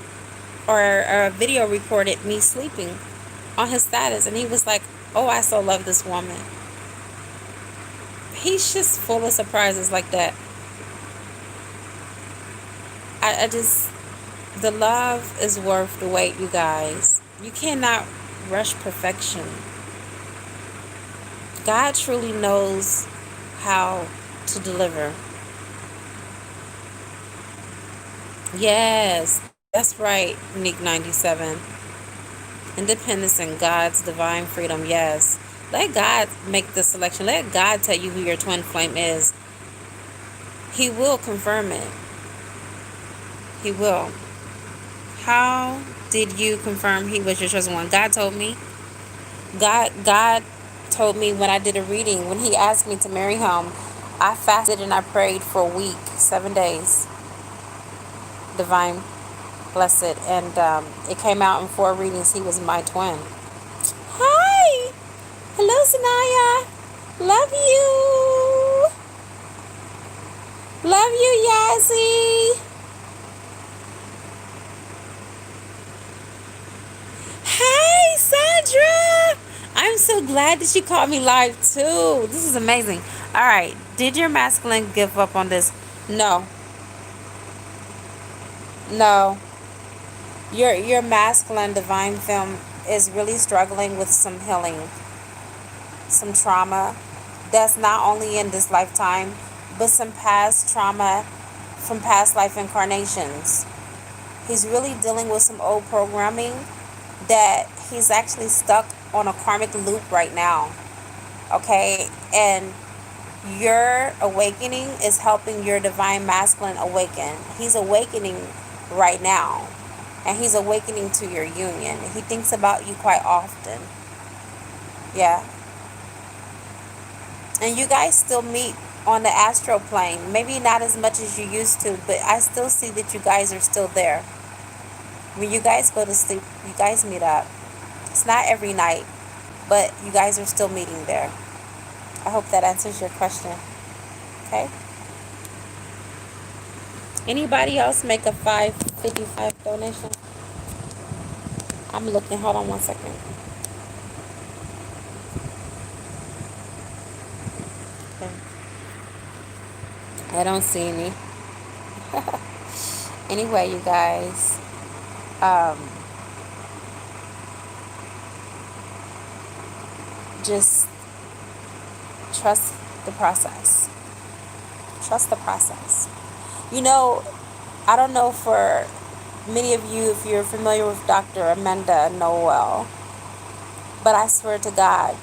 or a video recorded me sleeping on his status. And he was like, oh, I so love this woman. He's just full of surprises like that. I just, the love is worth the wait, you guys. You cannot rush perfection. God truly knows how to deliver. Yes, that's right, Unique 97. Independence and God's divine freedom, yes. Let God make the selection. Let God tell you who your twin flame is. He will confirm it. He will. How did you confirm he was your chosen one? God told me. God told me when I did a reading, when he asked me to marry him, I fasted and I prayed for a week, 7 days. Divine, blessed. And it came out in 4 readings. He was my twin. Hi! Hello, Sanaya. Love you. Love you, Yazzie. Hi, Sandra. I'm so glad that you caught me live too. This is amazing. All right. Did your masculine give up on this? No. No. Your masculine divine femme is really struggling with some healing, some trauma that's not only in this lifetime, but some past trauma from past life incarnations. He's really dealing with some old programming that he's actually stuck on a karmic loop right now. Okay? And your awakening is helping your divine masculine awaken. He's awakening right now. And he's awakening to your union. He thinks about you quite often. Yeah. And you guys still meet on the astral plane. Maybe not as much as you used to, but I still see that you guys are still there. When you guys go to sleep, you guys meet up. It's not every night, but you guys are still meeting there. I hope that answers your question. Okay? Anybody else make a $5.55 donation? I'm looking. Hold on 1 second. Okay. I don't see any. Anyway, you guys, just trust the process. Trust the process. You know, I don't know for many of you if you're familiar with Dr. Amanda Noel, but I swear to God,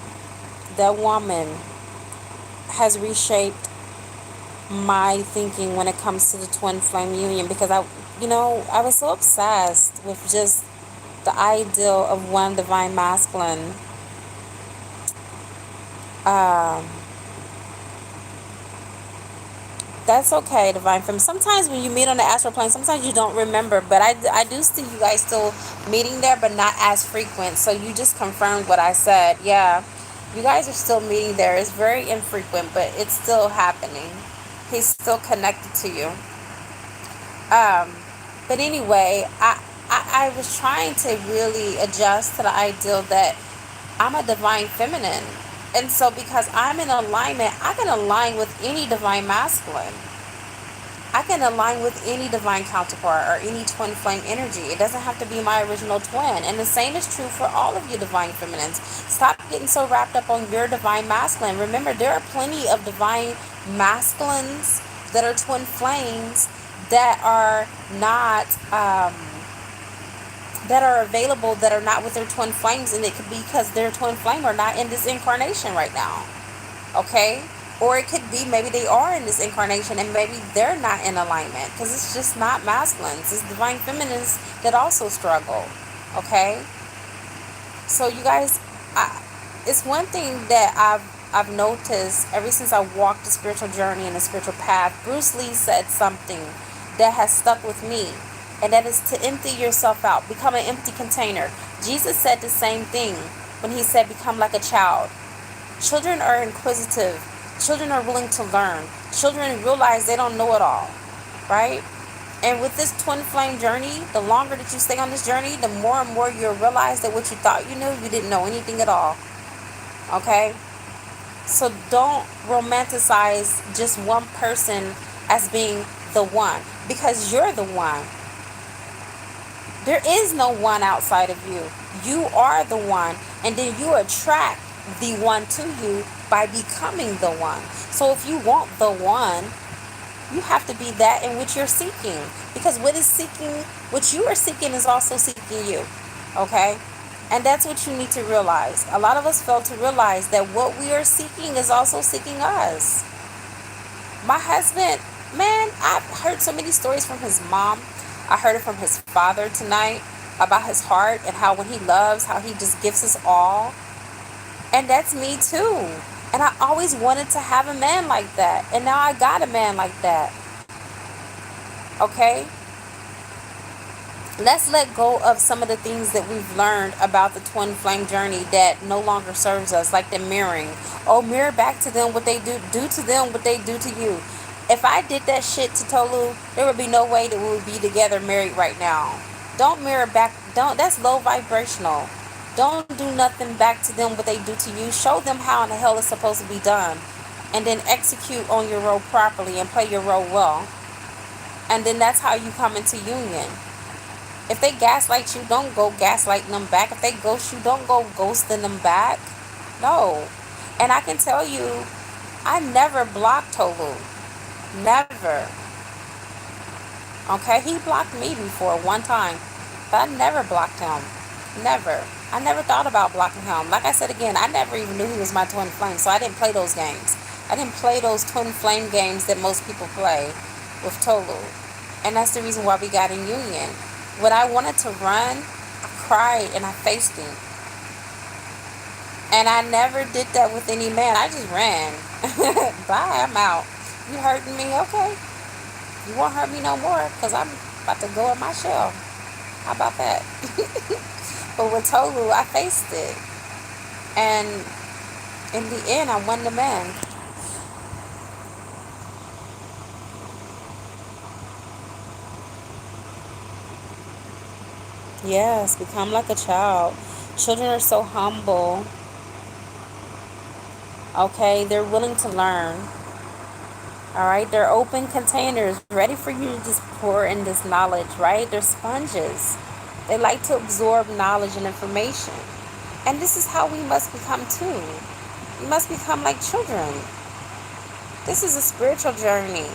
that woman has reshaped my thinking when it comes to the twin flame union, because I was so obsessed with just the ideal of one divine masculine. That's okay, divine femme. Sometimes when you meet on the astral plane, sometimes you don't remember, but I do see you guys still meeting there, but not as frequent. So you just confirmed what I said. Yeah, you guys are still meeting there. It's very infrequent, but it's still happening. He's still connected to you. But anyway, I was trying to really adjust to the ideal that I'm a divine feminine. And so because I'm in alignment, I can align with any divine masculine. I can align with any divine counterpart or any twin flame energy. It doesn't have to be my original twin. And the same is true for all of you divine feminines. Stop getting so wrapped up on your divine masculine. Remember, there are plenty of divine masculines that are twin flames that are not that are available, that are not with their twin flames, and it could be because their twin flame are not in this incarnation right now. Okay? Or it could be maybe they are in this incarnation and maybe they're not in alignment, because it's just not masculines. It's divine feminines that also struggle. Okay? So you guys, it's one thing that I've noticed ever since I walked the spiritual journey and the spiritual path. Bruce Lee said something that has stuck with me, and that is to empty yourself out. Become an empty container. Jesus said the same thing when he said, become like a child. Children are inquisitive. Children are willing to learn. Children realize they don't know it all. Right? And with this twin flame journey, the longer that you stay on this journey, the more and more you'll realize that what you thought you knew, you didn't know anything at all. Okay? So don't romanticize just one person as being the one, because you're the one. There is no one outside of you. You are the one. And then you attract the one to you by becoming the one. So if you want the one, you have to be that in which you're seeking. Because what you are seeking is also seeking you. Okay? And that's what you need to realize. A lot of us fail to realize that what we are seeking is also seeking us. My husband, man, I've heard so many stories from his mom. I heard it from his father tonight about his heart and how when he loves, how he just gives his all. And that's me too. And I always wanted to have a man like that. And now I got a man like that. Okay? Let's let go of some of the things that we've learned about the twin flame journey that no longer serves us, like the mirroring. Oh, mirror back to them what they do to them what they do to you. If I did that shit to Tolu, there would be no way that we would be together married right now. Don't mirror back. Don't. That's low vibrational. Don't do nothing back to them what they do to you. Show them how in the hell it's supposed to be done, and then execute on your role properly and play your role well. And then that's how you come into union. If they gaslight you, don't go gaslighting them back. If they ghost you, don't go ghosting them back. No. And I can tell you, I never blocked Tolu. Never. Okay? He blocked me before one time. But I never blocked him. Never. I never thought about blocking him. Like I said again, I never even knew he was my twin flame. So I didn't play those games. I didn't play those twin flame games that most people play with Tolu. And that's the reason why we got in union. When I wanted to run, I cried and I faced him. And I never did that with any man. I just ran. Bye, I'm out. You hurting me? Okay. You won't hurt me no more because I'm about to go in my shell. How about that? But with Tolu, I faced it. And in the end, I won the man. Yes, become like a child. Children are so humble. Okay, they're willing to learn. All right, they're open containers, ready for you to just pour in this knowledge, right? They're sponges. They like to absorb knowledge and information. And this is how we must become too. We must become like children. This is a spiritual journey,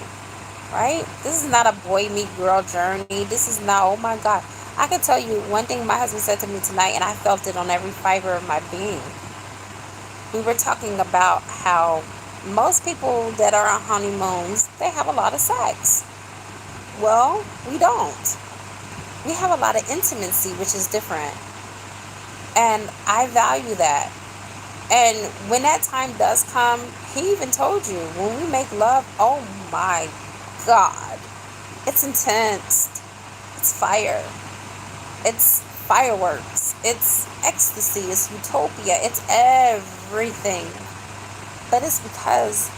right? This is not a boy meet girl journey. This is not, oh my God. I can tell you one thing my husband said to me tonight, and I felt it on every fiber of my being. We were talking about how most people that are on honeymoons, they have a lot of sex. Well, we don't. We have a lot of intimacy, which is different. And I value that. And when that time does come, he even told you, when we make love, oh my God, it's intense. It's fire. It's fireworks. It's ecstasy. It's utopia. It's everything. But it's because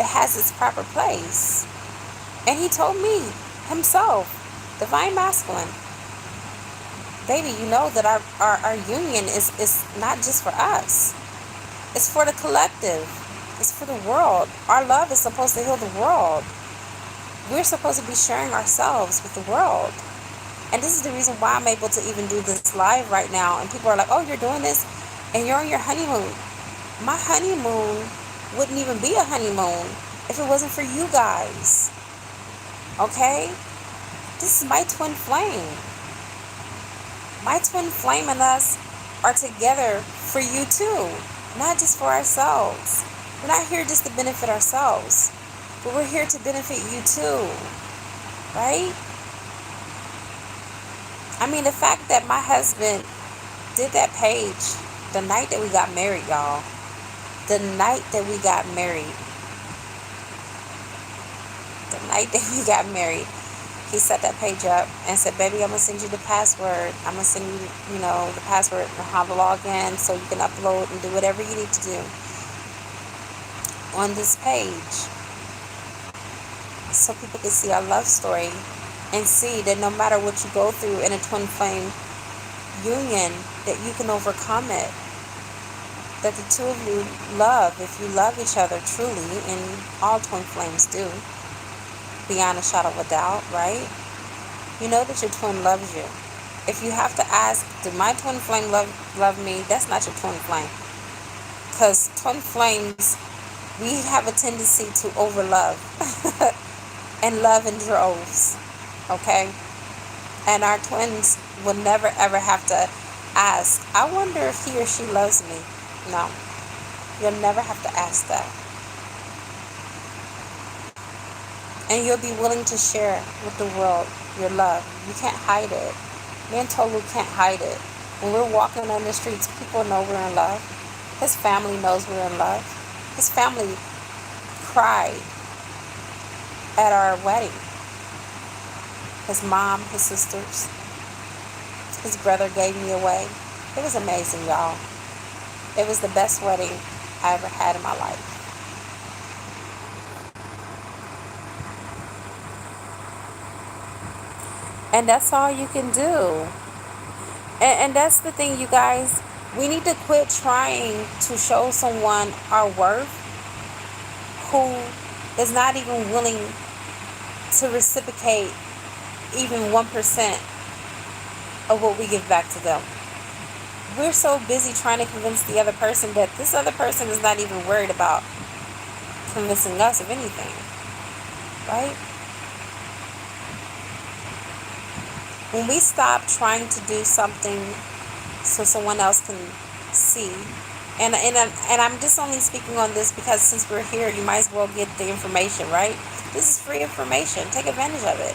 it has its proper place. And he told me himself, divine masculine, baby, you know that our union is not just for us. It's for the collective. It's for the world. Our love is supposed to heal the world. We're supposed to be sharing ourselves with the world. And this is the reason why I'm able to even do this live right now. And people are like, oh, you're doing this and you're on your honeymoon. My honeymoon wouldn't even be a honeymoon if it wasn't for you guys. Okay? This is my twin flame. My twin flame and us are together for you too. Not just for ourselves. We're not here just to benefit ourselves. But we're here to benefit you too. Right? I mean, the fact that my husband did that page the night that we got married, y'all. The night that we got married. The night that we got married. He set that page up and said, baby, I'm going to send you the password. I'm going to send you, the password and how to log in so you can upload and do whatever you need to do on this page. So people can see our love story and see that no matter what you go through in a twin flame union, that you can overcome it. That the two of you love, if you love each other truly, and all twin flames do, beyond a shadow of a doubt, right? You know that your twin loves you. If you have to ask, did my twin flame love me? That's not your twin flame. Because twin flames, we have a tendency to overlove and love in droves, okay? And our twins will never ever have to ask, I wonder if he or she loves me. No, you'll never have to ask that. And you'll be willing to share with the world your love. You can't hide it. Me and Tolu can't hide it. When we're walking on the streets, people know we're in love. His family knows we're in love. His family cried at our wedding. His mom, his sisters, his brother gave me away. It was amazing, y'all. It was the best wedding I ever had in my life. And that's all you can do. And that's the thing, you guys. We need to quit trying to show someone our worth who is not even willing to reciprocate even 1% of what we give back to them. We're so busy trying to convince the other person that this other person is not even worried about convincing us of anything. Right? When we stop trying to do something so someone else can see, and I'm just only speaking on this because since we're here, you might as well get the information, right? This is free information. Take advantage of it.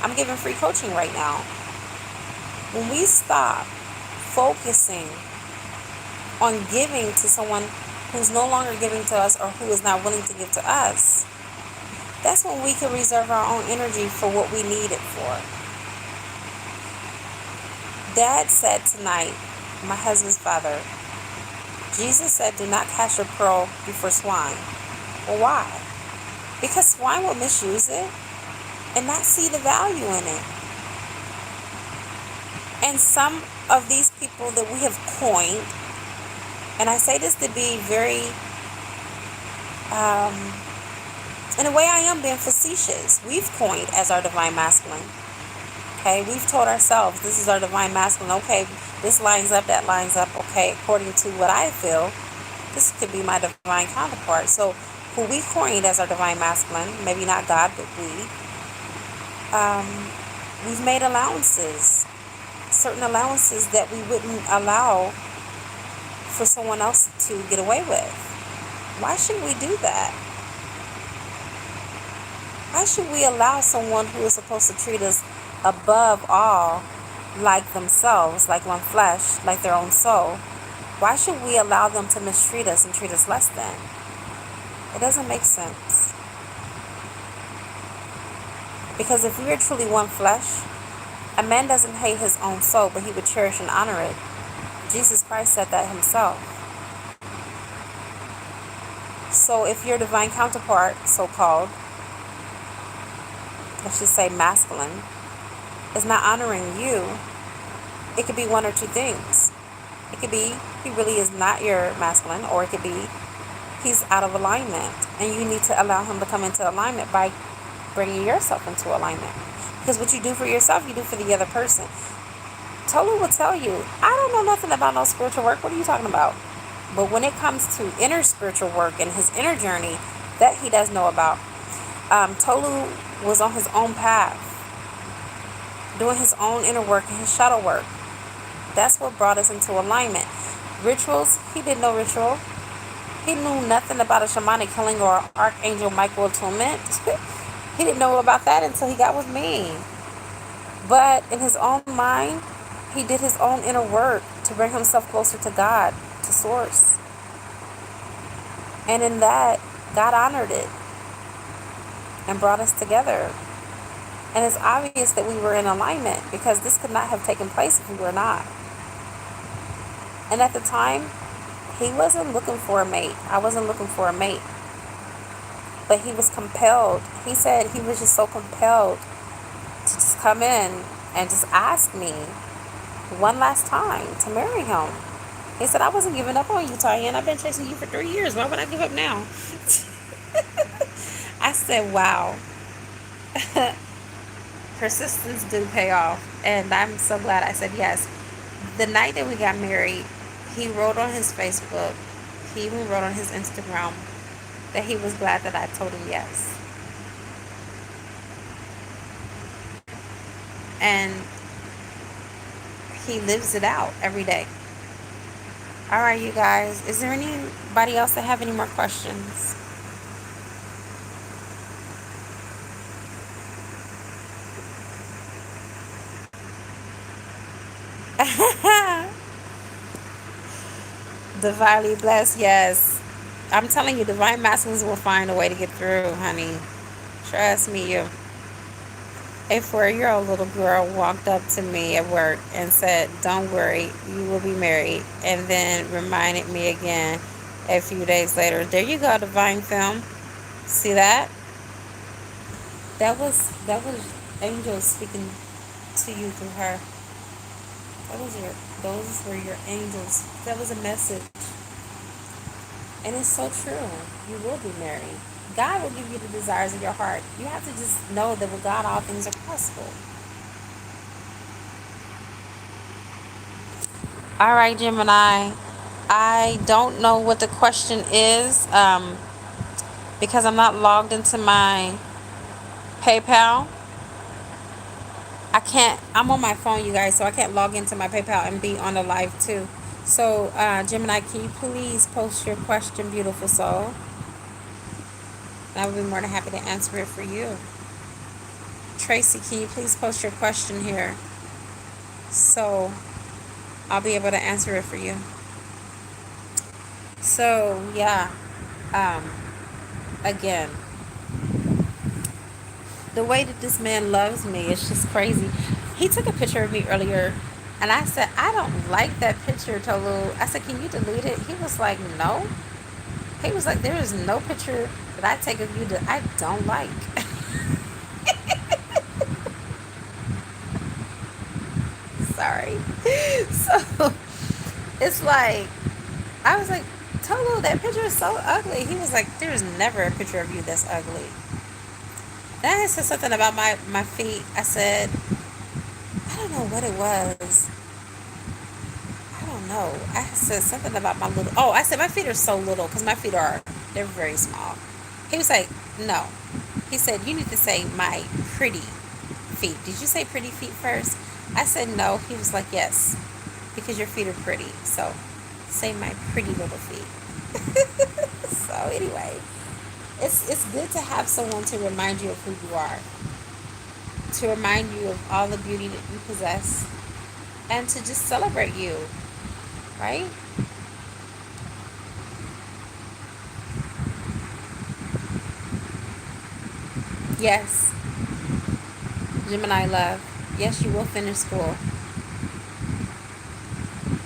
I'm giving free coaching right now. When we stop focusing on giving to someone who's no longer giving to us or who is not willing to give to us, that's when we can reserve our own energy for what we need it for. Dad said tonight, my husband's father, Jesus said, do not cast your pearl before swine. Well, why? Because swine will misuse it and not see the value in it. And some of these people that we have coined, and I say this to be very, in a way I am being facetious, we've coined as our divine masculine. Okay, we've told ourselves this is our divine masculine. Okay, this lines up, that lines up. Okay, according to what I feel, this could be my divine counterpart. So who we coined as our divine masculine, maybe not God, but we've made allowances, certain allowances that we wouldn't allow for someone else to get away with. Why should we do that? Why should we allow someone who is supposed to treat us above all like themselves, like one flesh, like their own soul? Why should we allow them to mistreat us and treat us less than? It doesn't make sense. Because if we are truly one flesh, a man doesn't hate his own soul, but he would cherish and honor it. Jesus Christ said that himself. So if your divine counterpart, so-called, I should say masculine, is not honoring you, it could be one or two things. It could be he really is not your masculine, or it could be he's out of alignment, and you need to allow him to come into alignment by bringing yourself into alignment. Because what you do for yourself, you do for the other person. Tolu will tell you, I don't know nothing about no spiritual work. What are you talking about? But when it comes to inner spiritual work and his inner journey, that he does know about. Tolu was on his own path, doing his own inner work and his shadow work. That's what brought us into alignment. Rituals, he did no ritual. He knew nothing about a shamanic healing or archangel Michael attunement. He didn't know about that until he got with me. But in his own mind, he did his own inner work to bring himself closer to God, to Source. And in that, God honored it and brought us together. And it's obvious that we were in alignment, because this could not have taken place if we were not. And at the time, he wasn't looking for a mate. I wasn't looking for a mate. But he was compelled. He said he was just so compelled to just come in and just ask me one last time to marry him. He said, I wasn't giving up on you, Tajen. I've been chasing you for 3 years. Why would I give up now? I said, wow. Persistence do pay off. And I'm so glad I said yes. The night that we got married, he wrote on his Facebook, he even wrote on his Instagram that he was glad that I told him yes. And he lives it out every day. All right, you guys. Is there anybody else that have any more questions? Divinely blessed, yes. I'm telling you, divine masculines will find a way to get through, honey. Trust me, you. A 4-year-old little girl walked up to me at work and said, "Don't worry, you will be married." And then reminded me again a few days later. There you go, divine film. See that? That was angels speaking to you through her. Those were your angels. That was a message. And it's so true. You will be married. God will give you the desires of your heart. You have to just know that with God all things are possible. All right, Gemini. I don't know what the question is because I'm not logged into my PayPal. I can't, I'm on my phone, you guys, so I can't log into my PayPal and be on the live too. So, Gemini, can you please post your question, beautiful soul? And I would be more than happy to answer it for you. Tracy, can you please post your question here so I'll be able to answer it for you? So, yeah, um, again, the way that this man loves me is just crazy. He took a picture of me earlier, and I said, "I don't like that picture, Tolu." I said, "Can you delete it?" He was like, "No." He was like, "There is no picture that I take of you that I don't like." Sorry. So it's like, I was like, "Tolu, that picture is so ugly." He was like, "There is never a picture of you that's ugly." Then I said something about my feet. I said, I don't know what it was. I don't know. I said something about my little. Oh, I said my feet are so little because my feet they're very small. He was like, "No." He said, "You need to say my pretty feet." Did you say pretty feet first? I said no. He was like, "Yes, because your feet are pretty. So say my pretty little feet." So anyway, it's good to have someone to remind you of who you are, to remind you of all the beauty that you possess, and to just celebrate you, right? Yes, Gemini love. Yes, you will finish school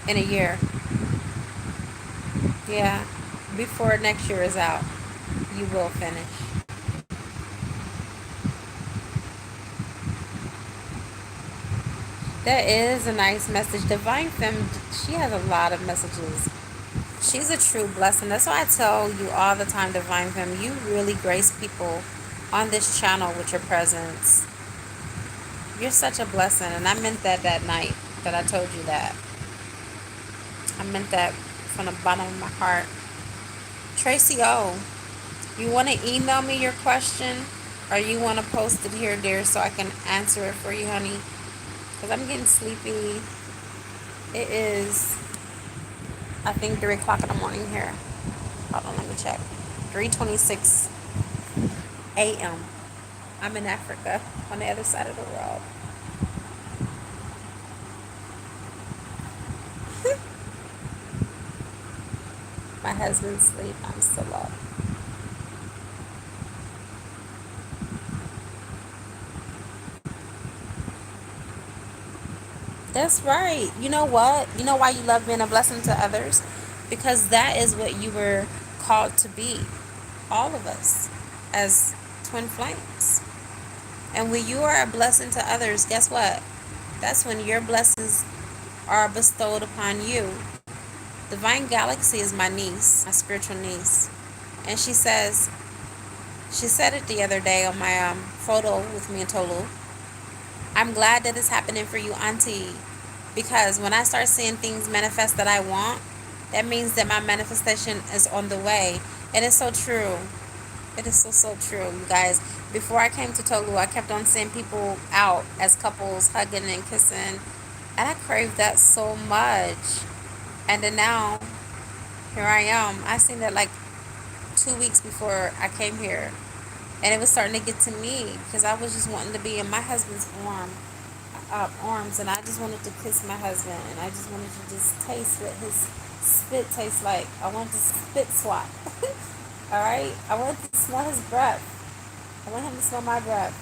in a year. Yeah, before next year is out, you will finish. That is a nice message. Divine Femme, she has a lot of messages. She's a true blessing. That's why I tell you all the time, Divine Femme, you really grace people on this channel with your presence. You're such a blessing. And I meant that night that I told you that. I meant that from the bottom of my heart. Tracy O, you want to email me your question or you want to post it here, dear, so I can answer it for you, honey? Because I'm getting sleepy. It is, I think, 3 o'clock in the morning here. Hold on, let me check. 3:26 a.m. I'm in Africa on the other side of the world. My husband's asleep. I'm still up. That's right. You know what? You know why you love being a blessing to others? Because that is what you were called to be. All of us as twin flames. And when you are a blessing to others, guess what? That's when your blessings are bestowed upon you. Divine Galaxy is my niece, my spiritual niece. And she said it the other day on my photo with me and Tolu. "I'm glad that it's happening for you, Auntie. Because when I start seeing things manifest that I want, that means that my manifestation is on the way." And it's so true. It is so, so true, you guys. Before I came to Tolu, I kept on seeing people out as couples, hugging and kissing. And I craved that so much. And then now, here I am. I seen that like 2 weeks before I came here. And it was starting to get to me because I was just wanting to be in my husband's arms, and I just wanted to kiss my husband, and I just wanted to just taste what his spit tastes like. I want to spit swap. All right. I want to smell his breath. I want him to smell my breath.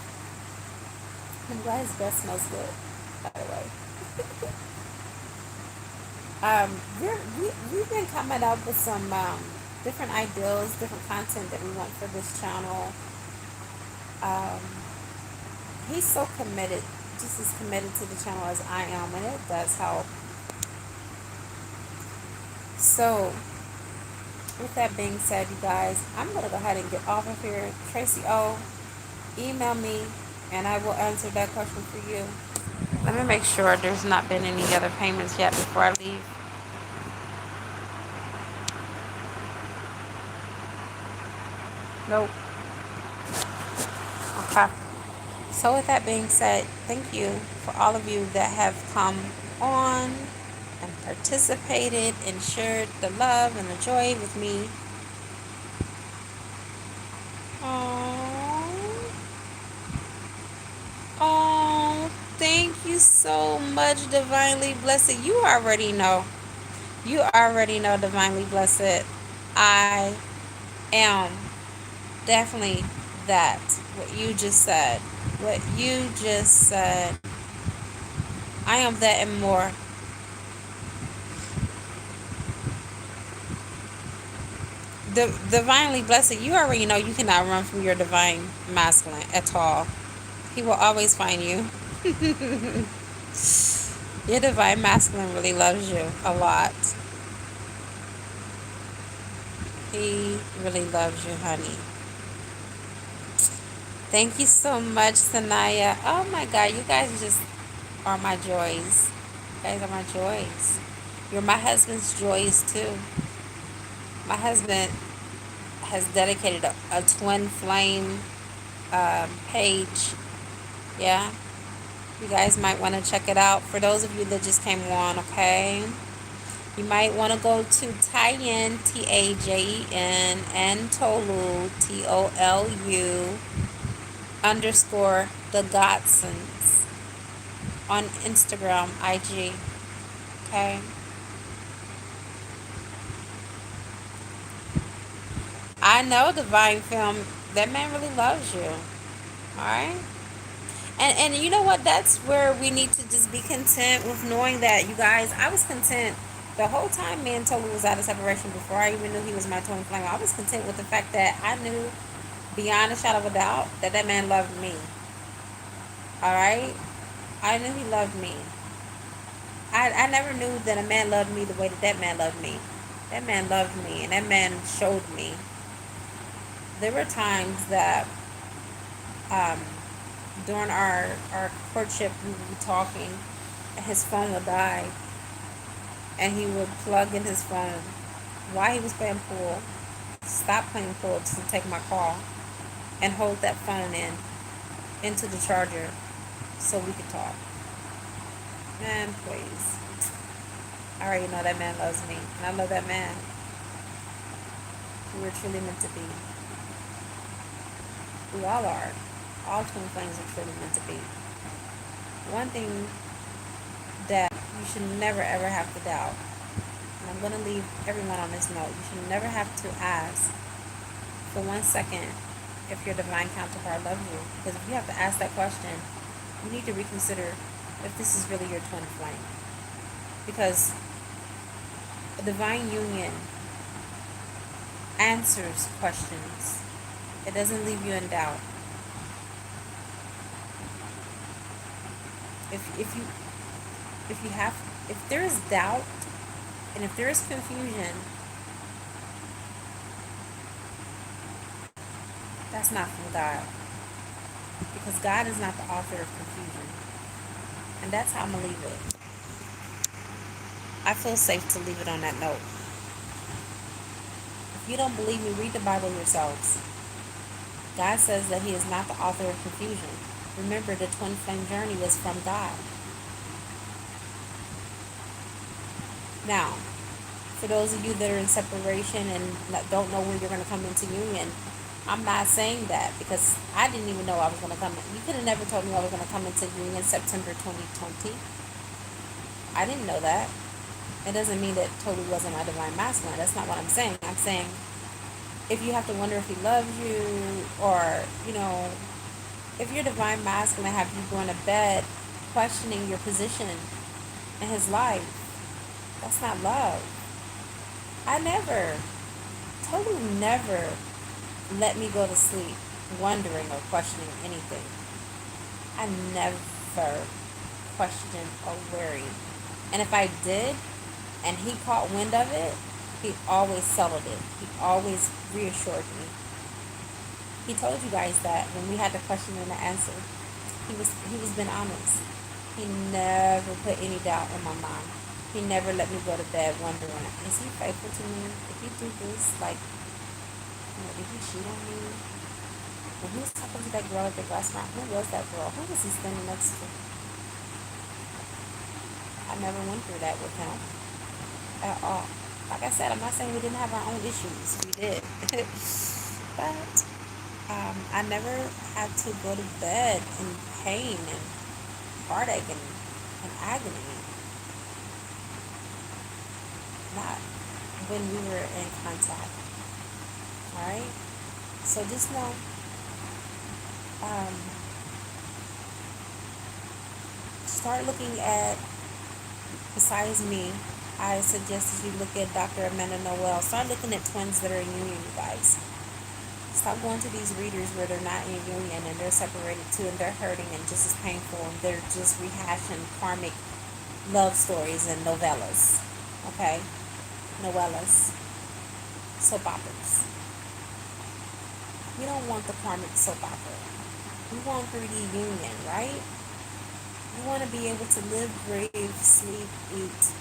I'm glad his breath smells good. By the way, we've been coming up with some different ideals, different content that we want for this channel. Um, he's so committed, just as committed to the channel as I am, and it does help. So, with that being said, you guys, I'm going to go ahead and get off of here. Tracy O, email me, and I will answer that question for you. Let me make sure there's not been any other payments yet before I leave. Nope. Okay. So with that being said, thank you for all of you that have come on and participated and shared the love and the joy with me. Oh, oh, thank you so much, Divinely Blessed. You already know. You already know, Divinely Blessed. I am definitely that. What you just said. What you just said. I am that and more. Divinely blessed, you already know you cannot run from your divine masculine at all. He will always find you. Your divine masculine really loves you a lot. He really loves you, honey. Thank you so much, Sanaya. Oh my God, you guys just are my joys. You guys are my joys. You're my husband's joys too. My husband has dedicated a twin flame page. Yeah, you guys might want to check it out. For those of you that just came on, okay, you might want to go to Tajen, Tajen, and Tolu, Tolu underscore the Godsons on Instagram, IG. Okay, I know Divine Film. That man really loves you. All right. And you know what? That's where we need to just be content with knowing that, you guys. I was content the whole time me and Tolu was out of separation before I even knew he was my twin flame. I was content with the fact that I knew beyond a shadow of a doubt that that man loved me. All right? I knew he loved me. I never knew that a man loved me the way that that man loved me. That man loved me, and that man showed me. There were times that um, during our courtship, we would be talking, and his phone would die, and he would plug in his phone while he was playing pool, stop playing pool to take my call, and hold that phone into the charger so we could talk. Man, please. I already know that man loves me, and I love that man. We were truly meant to be. We all are. All twin flames are truly meant to be. One thing that you should never ever have to doubt, and I'm going to leave everyone on this note, you should never have to ask for 1 second if your divine counterpart loves you. Because if you have to ask that question, you need to reconsider if this is really your twin flame. Because a divine union answers questions. It doesn't leave you in doubt. If there is doubt and if there is confusion, that's not from God. Because God is not the author of confusion. And that's how I'm going to leave it. I feel safe to leave it on that note. If you don't believe me, read the Bible yourselves. God says that He is not the author of confusion. Remember, the twin flame journey is from God. Now, for those of you that are in separation and don't know when you're going to come into union, I'm not saying that because I didn't even know I was going to come in. You could have never told me I was going to come into union September 2020. I didn't know that. It doesn't mean that totally wasn't my divine masculine. That's not what I'm saying. I'm saying if you have to wonder if he loves you, or, if your divine masculine have you going to bed questioning your position in his life, that's not love. I never, totally never let me go to sleep wondering or questioning anything. I never questioned or worried. And if I did, and he caught wind of it, he always settled it. He always reassured me. He told you guys that when we had the question and the answer, he was being honest. He never put any doubt in my mind. He never let me go to bed wondering, is he faithful to me? Did he do this? Like, did he cheat on me? When he was talking to that girl at the restaurant, who was that girl? Who was he standing next to? I never went through that with him at all. Like I said, I'm not saying we didn't have our own issues. We did. But I never had to go to bed in pain and heartache and agony. Not when we were in contact. Alright? So just know, start looking at, besides me, I suggest you look at Dr. Amanda Noel. Start looking at twins that are in union, you guys. Stop going to these readers where they're not in union and they're separated too, and they're hurting and just as painful, and they're just rehashing karmic love stories and novellas. Okay? Novellas. Soap operas. We don't want the karmic soap opera. We want 3D union, right? You want to be able to live, breathe, sleep, eat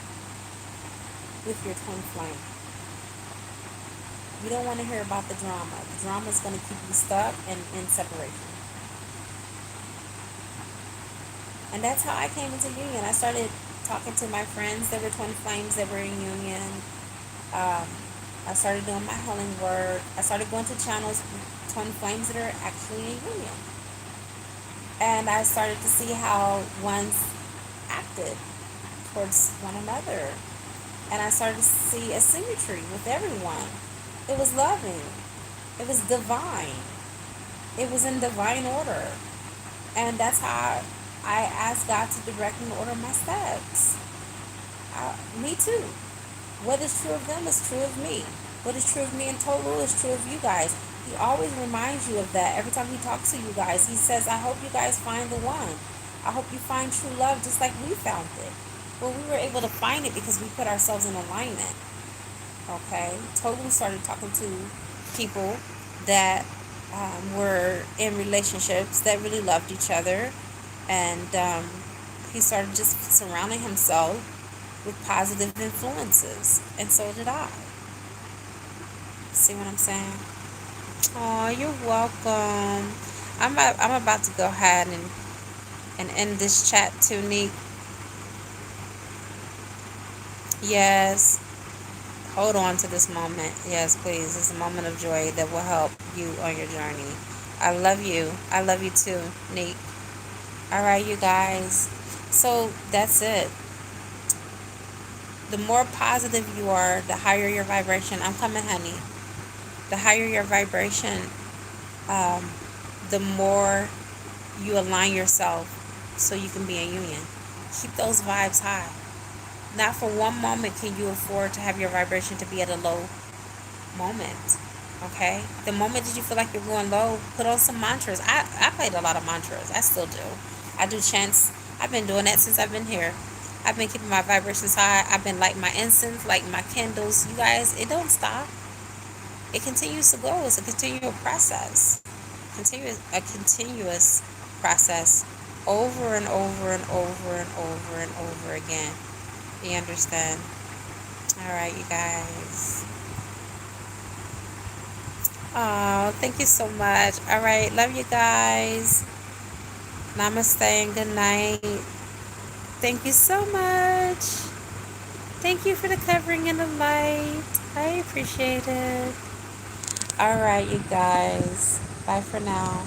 with your twin flame. You don't want to hear about the drama. The drama is going to keep you stuck and in separation. And that's how I came into union. I started talking to my friends that were twin flames that were in union. I started doing my healing work. I started going to channels with twin flames that are actually in union. And I started to see how ones acted towards one another. And I started to see a symmetry with everyone. It was loving. It was divine. It was in divine order. And that's how I asked God to direct and order my steps. Me too. What is true of them is true of me. What is true of me and Tolu is true of you guys. He always reminds you of that every time he talks to you guys. He says, I hope you guys find the one. I hope you find true love just like we found it. Well, we were able to find it because we put ourselves in alignment. Okay? Tolu started talking to people that were in relationships that really loved each other. And he started just surrounding himself with positive influences. And so did I. See what I'm saying? Oh, you're welcome. I'm about to go ahead and end this chat too, Neek. Yes. Hold on to this moment. Yes, please. It's a moment of joy that will help you on your journey. I love you. I love you too, Neek. All right, you guys. So that's it. The more positive you are, the higher your vibration. I'm coming, honey. The higher your vibration, the more you align yourself so you can be in union. Keep those vibes high. Not for one moment can you afford to have your vibration to be at a low moment. Okay? The moment that you feel like you're going low, put on some mantras. I played a lot of mantras. I still do. I do chants. I've been doing that since I've been here. I've been keeping my vibrations high. I've been lighting my incense, lighting my candles. You guys, it don't stop. It continues to go. It's a continual process. A continuous process over and over and over and over and over again. You understand? All right, you guys. Oh, thank you so much. All right, love you guys. Namaste and good night. Thank you so much. Thank you for the covering and the light. I appreciate it. All right, you guys. Bye for now.